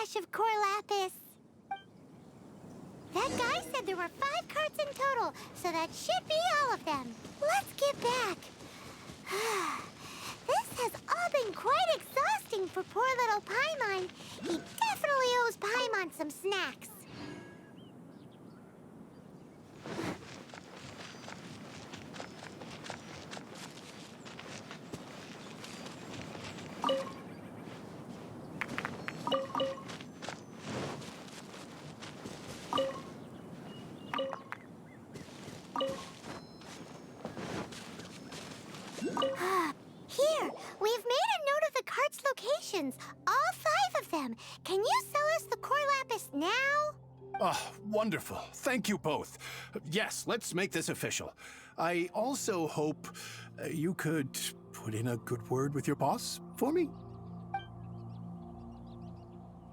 stash of core lapis. That guy said there were 5 carts in total, so that should be all of them. Let's get back. This has all been quite exhausting for poor little Paimon. He definitely owes Paimon some snacks. Here, we've made a note of the cart's locations. All 5 of them. Can you sell us the core lapis now? Oh, wonderful. Thank you both. Yes, let's make this official. I also hope you could put in a good word with your boss for me.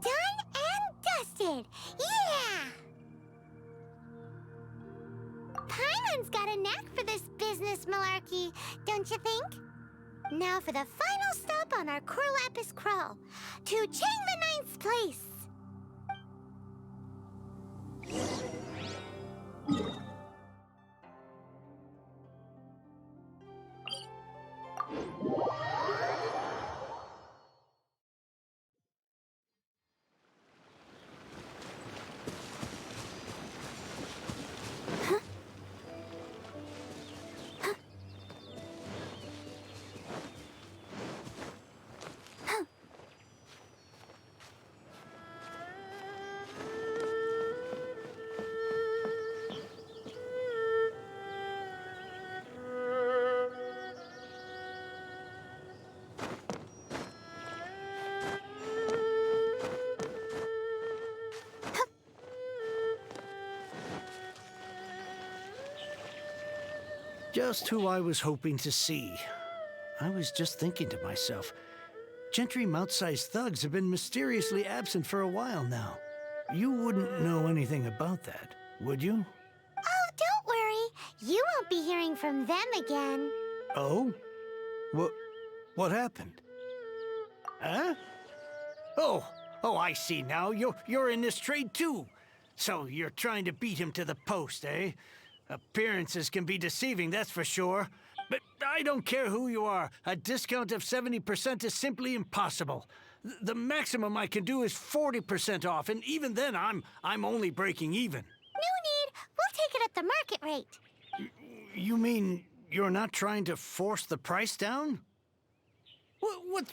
Done and dusted. Yeah! Paimon's got a knack for this business malarkey, don't you think? Now for the final stop on our core lapis crawl, to Chang the Ninth's place. Just who I was hoping to see. I was just thinking to myself, gentry mount-sized thugs have been mysteriously absent for a while now. You wouldn't know anything about that, would you? Oh, don't worry. You won't be hearing from them again. Oh? What happened? Huh? Oh, I see now. You're in this trade too. So you're trying to beat him to the post, eh? Appearances can be deceiving, that's for sure. But I don't care who you are. A discount of 70% is simply impossible. The maximum I can do is 40% off, and even then I'm only breaking even. No need. We'll take it at the market rate. You mean you're not trying to force the price down?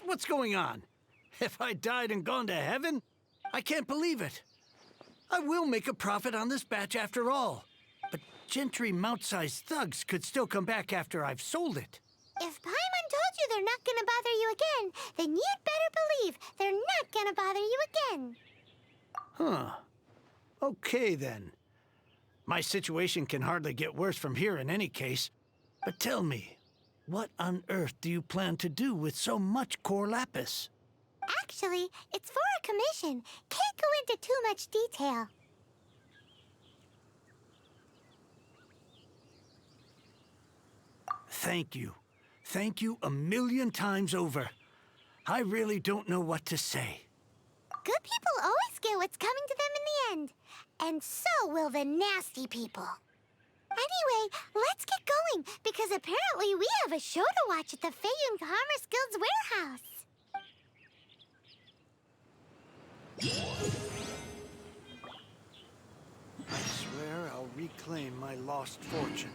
What's going on? Have I died and gone to heaven? I can't believe it. I will make a profit on this batch after all. But gentry mount-sized thugs could still come back after I've sold it. If Paimon told you they're not gonna bother you again, then you'd better believe they're not gonna bother you again. Huh. Okay, then. My situation can hardly get worse from here in any case. But tell me, what on earth do you plan to do with so much core lapis? Actually, it's for a commission. Can't go into too much detail. Thank you. Thank you a million times over. I really don't know what to say. Good people always get what's coming to them in the end. And so will the nasty people. Anyway, let's get going, because apparently we have a show to watch at the Feiyun Commerce Guild's warehouse. I swear I'll reclaim my lost fortune.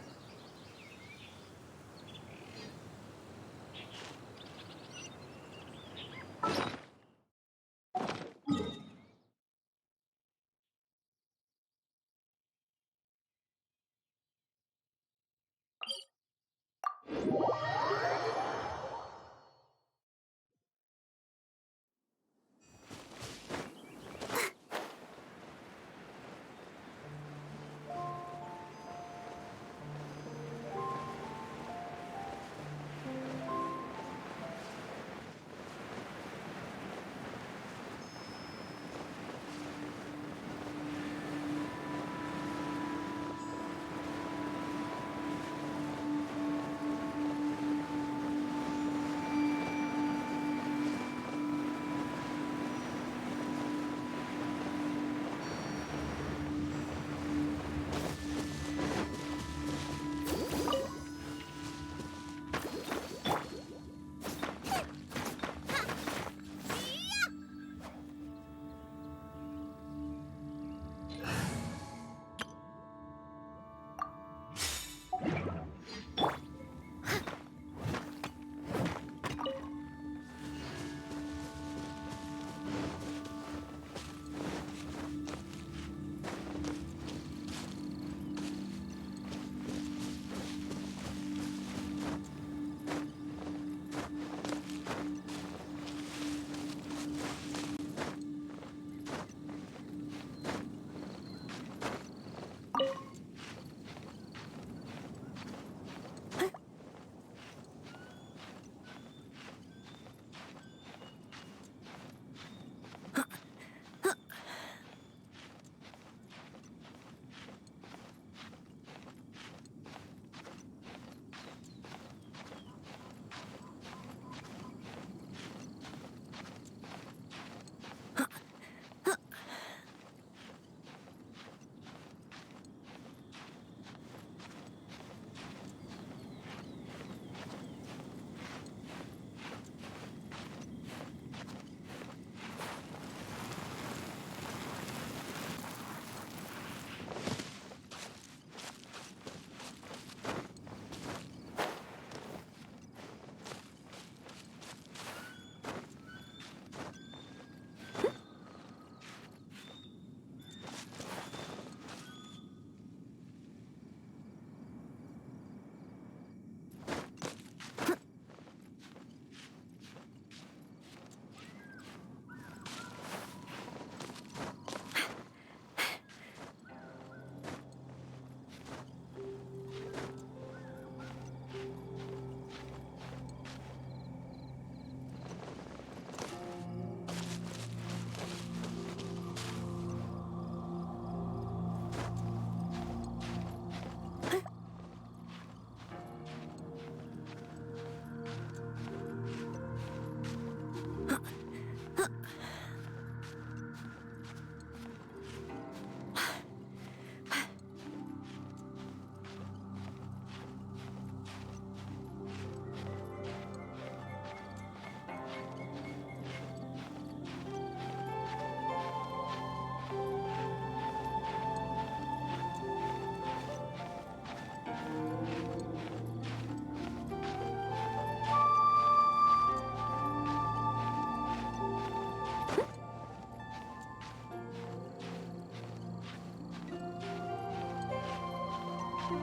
I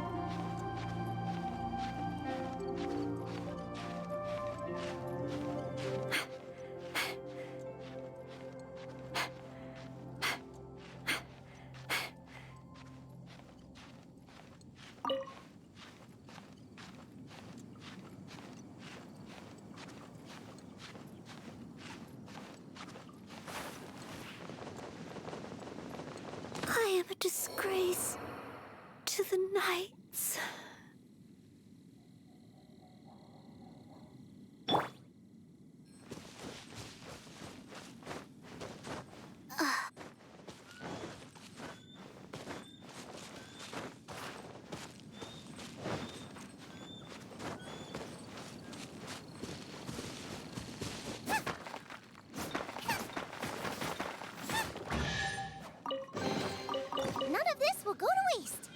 am a disgrace to the knights. None of this will go to waste.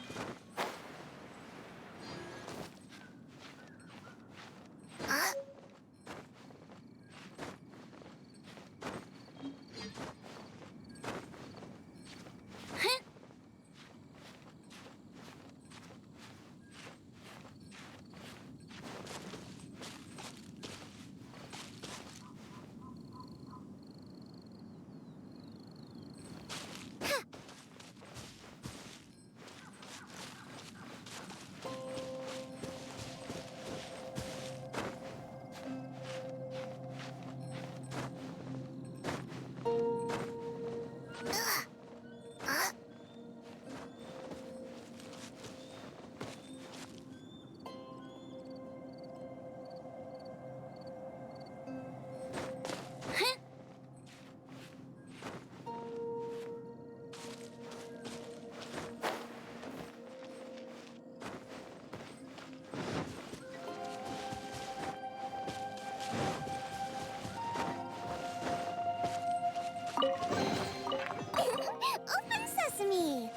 Open sesame!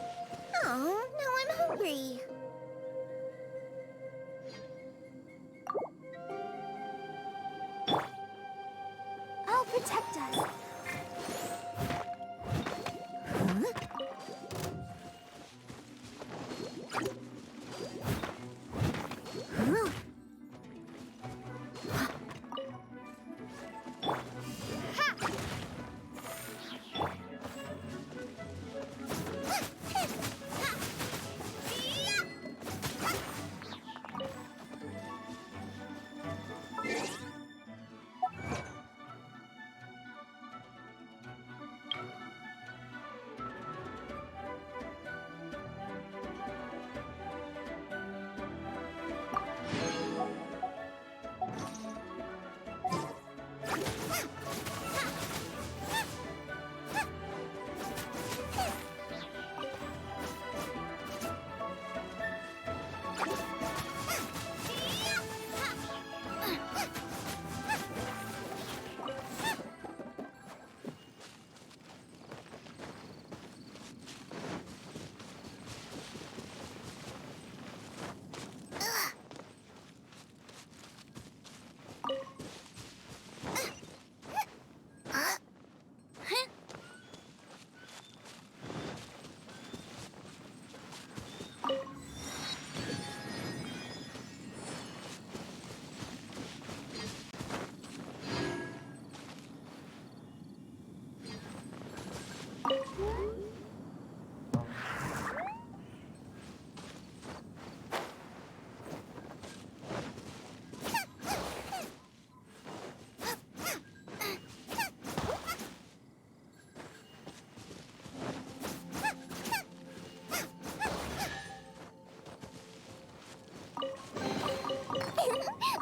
Oh, now I'm hungry. I'll protect us.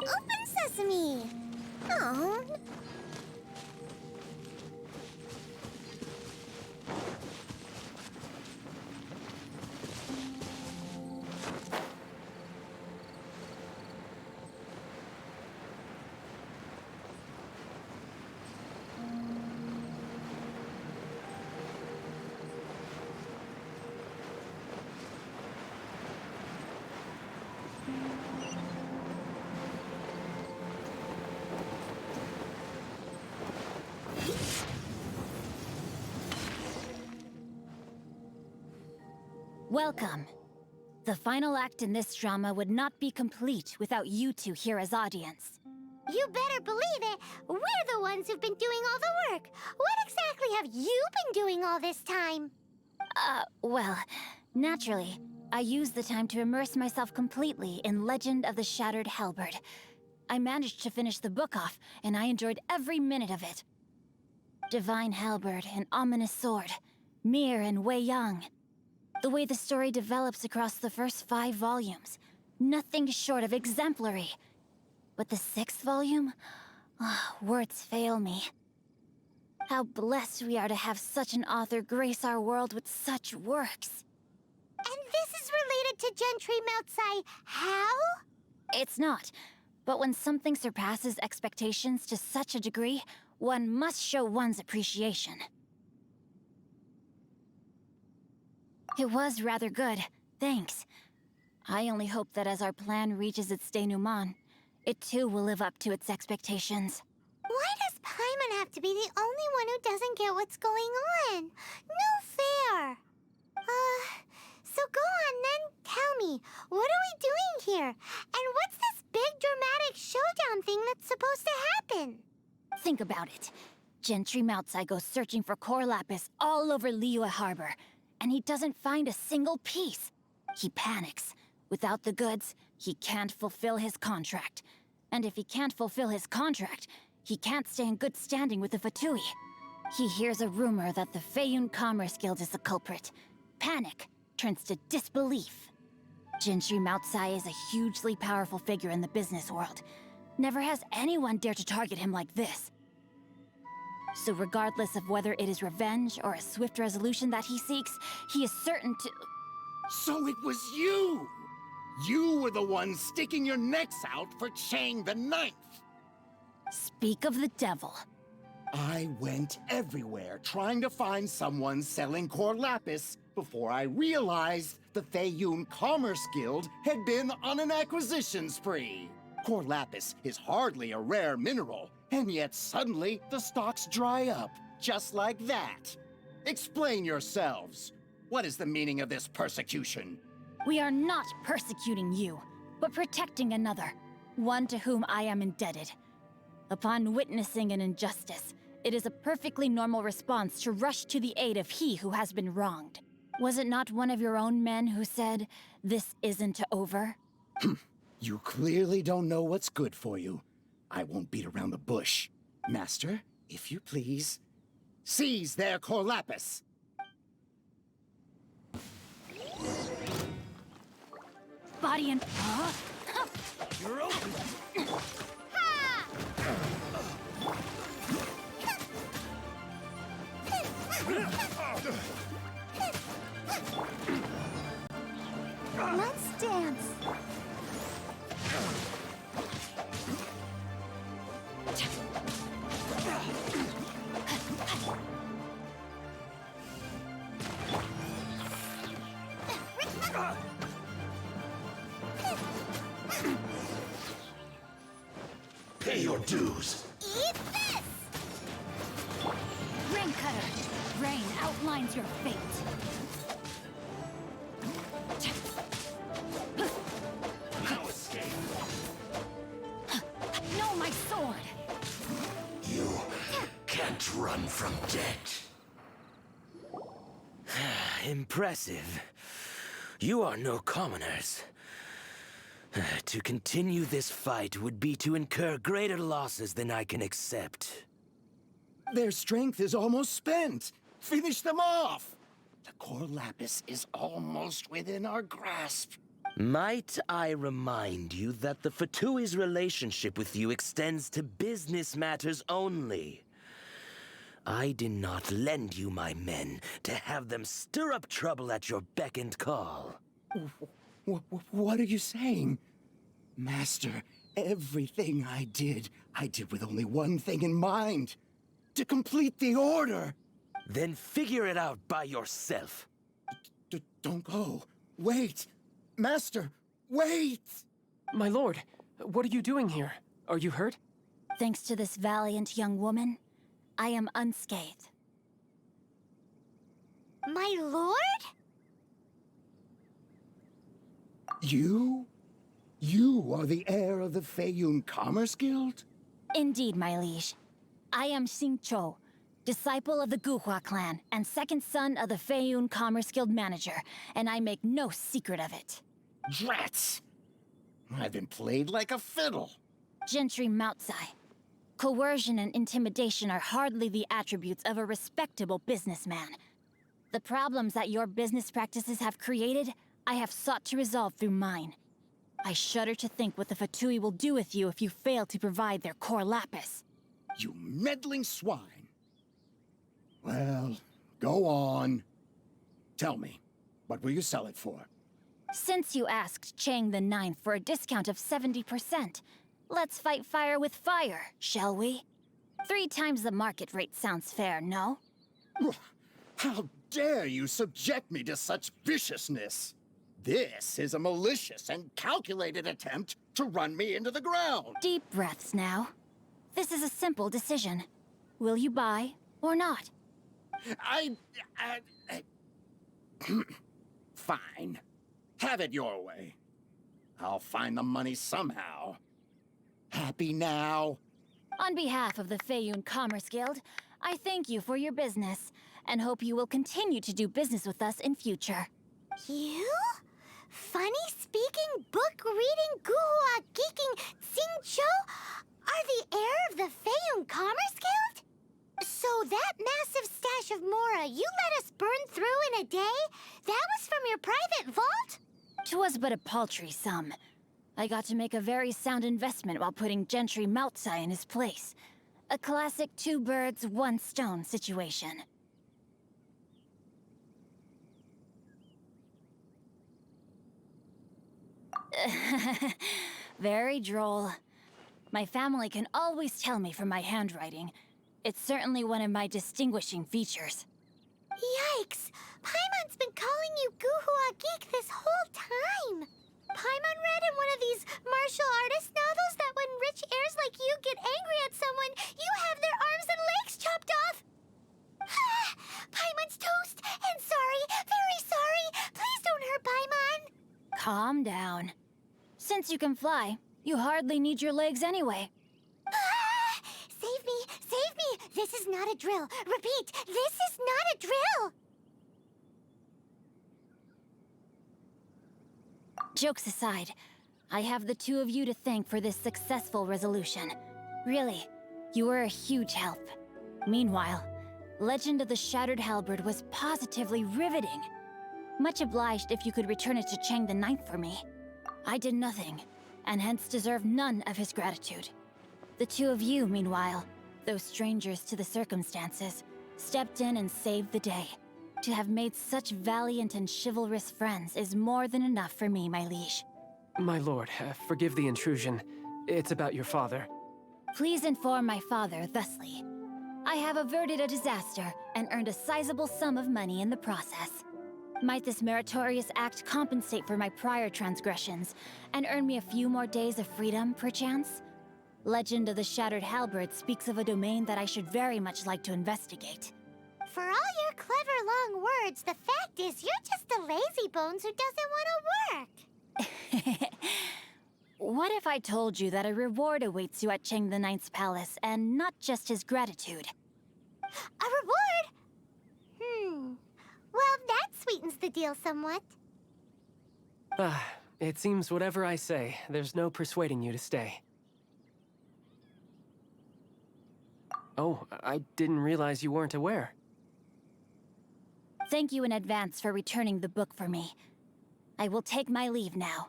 Open sesame! Oh. Welcome. The final act in this drama would not be complete without you two here as audience. You better believe it. We're the ones who've been doing all the work. What exactly have you been doing all this time? Well, naturally, I used the time to immerse myself completely in Legend of the Shattered Halberd. I managed to finish the book off, and I enjoyed every minute of it. Divine Halberd, an ominous sword. Mir and Wei Yang. The way the story develops across the first 5 volumes. Nothing short of exemplary. But the 6th volume? Words fail me. How blessed we are to have such an author grace our world with such works. And this is related to Gentry Moutsai how? It's not. But when something surpasses expectations to such a degree, one must show one's appreciation. It was rather good, thanks. I only hope that as our plan reaches its denouement, it too will live up to its expectations. Why does Paimon have to be the only one who doesn't get what's going on? No fair. So go on then, tell me, what are we doing here? And what's this big dramatic showdown thing that's supposed to happen? Think about it. Gentry Moutsai goes searching for core lapis all over Liyue Harbor, and he doesn't find a single piece. He panics. Without the goods, he can't fulfill his contract. And if he can't fulfill his contract, he can't stay in good standing with the Fatui. He hears a rumor that the Feiyun Commerce Guild is the culprit. Panic turns to disbelief. Gentry Moutsai is a hugely powerful figure in the business world. Never has anyone dared to target him like this. So regardless of whether it is revenge or a swift resolution that he seeks, he is certain to... So it was you! You were the one sticking your necks out for Chang the Ninth! Speak of the devil. I went everywhere trying to find someone selling core lapis before I realized the Feiyun Commerce Guild had been on an acquisition spree. Core lapis is hardly a rare mineral, and yet suddenly the stocks dry up, just like that. Explain yourselves. What is the meaning of this persecution? We are not persecuting you, but protecting another, one to whom I am indebted. Upon witnessing an injustice, it is a perfectly normal response to rush to the aid of he who has been wronged. Was it not one of your own men who said, "This isn't over"? You clearly don't know what's good for you. I won't beat around the bush. Master, if you please, seize their core lapis. Body and... You're open! Let's dance. Pay your dues. Eat this! Rain Cutter! Rain outlines your fate. No escape. No, my sword! You can't run from death. Impressive. You are no commoners. To continue this fight would be to incur greater losses than I can accept. Their strength is almost spent. Finish them off. The core lapis is almost within our grasp. Might I remind you that the Fatui's relationship with you extends to business matters only? I did not lend you my men to have them stir up trouble at your beck and call. What are you saying? Master, everything I did with only one thing in mind. To complete the order. Then figure it out by yourself. Don't go. Wait. Master, wait! My lord, what are you doing here? Are you hurt? Thanks to this valiant young woman, I am unscathed. My lord? You? You are the heir of the Feiyun Commerce Guild? Indeed, my liege. I am Xing Cho, disciple of the Guhua clan and second son of the Feiyun Commerce Guild manager, and I make no secret of it. Drats! I've been played like a fiddle. Gentry Moutsai. Coercion and intimidation are hardly the attributes of a respectable businessman. The problems that your business practices have created, I have sought to resolve through mine. I shudder to think what the Fatui will do with you if you fail to provide their core lapis. You meddling swine. Well, go on. Tell me, what will you sell it for? Since you asked Chang the Ninth for a discount of 70%, let's fight fire with fire, shall we? 3 times the market rate sounds fair, no? How dare you subject me to such viciousness? This is a malicious and calculated attempt to run me into the ground. Deep breaths now. This is a simple decision. Will you buy or not? Fine. Have it your way. I'll find the money somehow. Happy now? On behalf of the Feiyun Commerce Guild, I thank you for your business, and hope you will continue to do business with us in future. You? Funny-speaking, book-reading, guhua geeking Xing Cho are the heir of the Feiyun Commerce Guild? So that massive stash of Mora you let us burn through in a day? That was from your private vault? 'Twas but a paltry sum. I got to make a very sound investment while putting Gentry Moutsai in his place. A classic 2 birds, 1 stone situation. Very droll. My family can always tell me from my handwriting. It's certainly one of my distinguishing features. Yikes! Paimon's been calling you Guhua Geek this whole time! Paimon read in one of these martial artist novels that when rich heirs like you get angry at someone, you have their arms and legs chopped off! Paimon's toast! And sorry, very sorry! Please don't hurt Paimon! Calm down. Since you can fly, you hardly need your legs anyway. Save me! Save me! This is not a drill! Repeat, this is not a drill! Jokes aside, I have the 2 of you to thank for this successful resolution. Really, you were a huge help. Meanwhile, Legend of the Shattered Halberd was positively riveting. Much obliged if you could return it to Chang the Ninth for me. I did nothing, and hence deserve none of his gratitude. The 2 of you, meanwhile, though strangers to the circumstances, stepped in and saved the day. To have made such valiant and chivalrous friends is more than enough for me, my liege. My lord, forgive the intrusion. It's about your father. Please inform my father thusly. I have averted a disaster and earned a sizable sum of money in the process. Might this meritorious act compensate for my prior transgressions and earn me a few more days of freedom, perchance? Legend of the Shattered Halberd speaks of a domain that I should very much like to investigate. For all your clever long words, the fact is you're just a lazy bones who doesn't want to work. What if I told you that a reward awaits you at Chang the Ninth's palace, and not just his gratitude? A reward? Well, that sweetens the deal somewhat. It seems whatever I say, there's no persuading you to stay. Oh, I didn't realize you weren't aware. Thank you in advance for returning the book for me. I will take my leave now.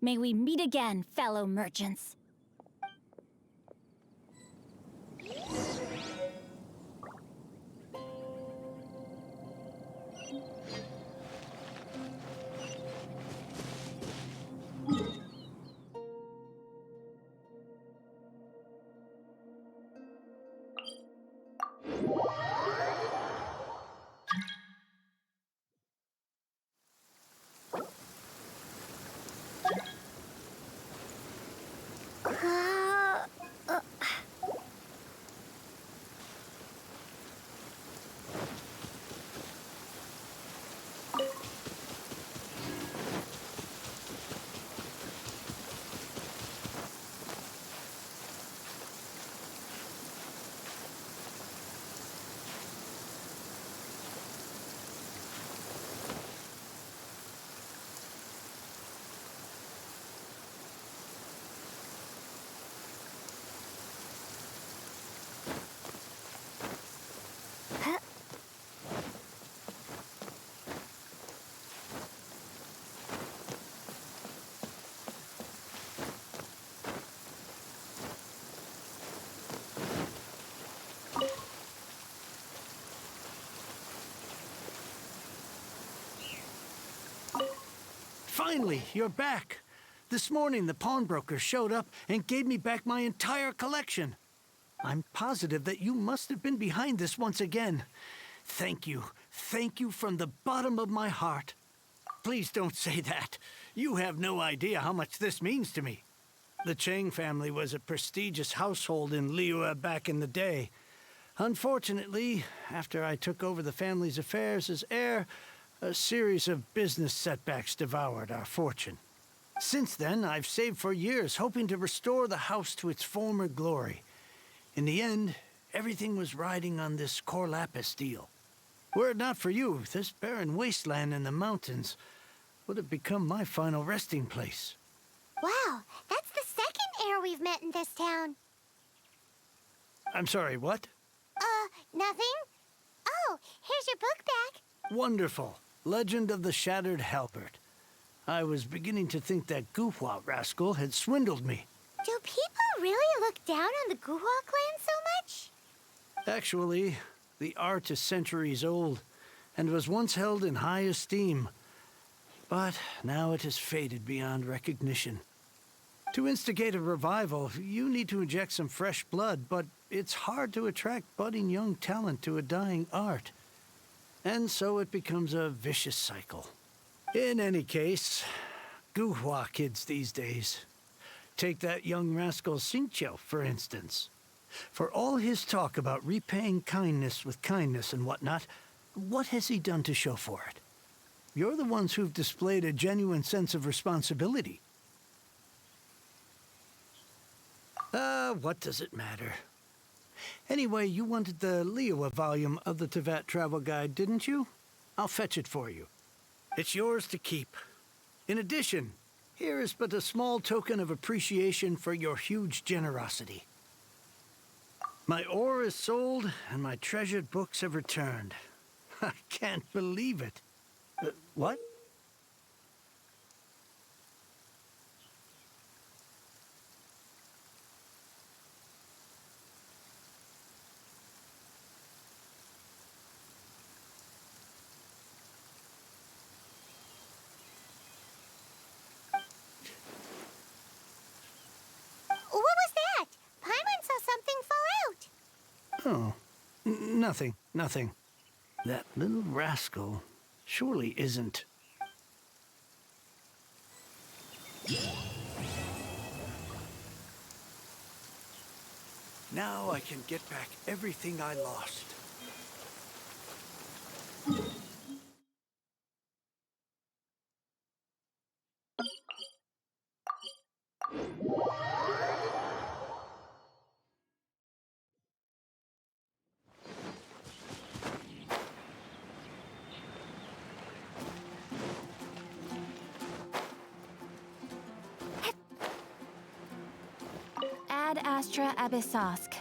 May we meet again, fellow merchants. Finally, you're back. This morning, the pawnbroker showed up and gave me back my entire collection. I'm positive that you must have been behind this once again. Thank you. Thank you from the bottom of my heart. Please don't say that. You have no idea how much this means to me. The Chang family was a prestigious household in Liyue back in the day. Unfortunately, after I took over the family's affairs as heir, a series of business setbacks devoured our fortune. Since then, I've saved for years, hoping to restore the house to its former glory. In the end, everything was riding on this Core Lapis deal. Were it not for you, this barren wasteland in the mountains would have become my final resting place. Wow, that's the second heir we've met in this town. I'm sorry, what? Nothing? Oh, here's your book back. Wonderful. Legend of the Shattered Halberd. I was beginning to think that Guhua rascal had swindled me. Do people really look down on the Guhua clan so much? Actually, the art is centuries old, and was once held in high esteem. But now it has faded beyond recognition. To instigate a revival, you need to inject some fresh blood, but it's hard to attract budding young talent to a dying art. And so it becomes a vicious cycle. In any case, Guhua kids these days. Take that young rascal Xingqiu, for instance. For all his talk about repaying kindness with kindness and whatnot, what has he done to show for it? You're the ones who've displayed a genuine sense of responsibility. What does it matter? Anyway, you wanted the Liyue volume of the Tevat Travel Guide, didn't you? I'll fetch it for you. It's yours to keep. In addition, here is but a small token of appreciation for your huge generosity. My ore is sold, and my treasured books have returned. I can't believe it. What? What was that? Paimon saw something fall out. Oh, nothing. That little rascal surely isn't. Now I can get back everything I lost. Ad Astra Abyssosk.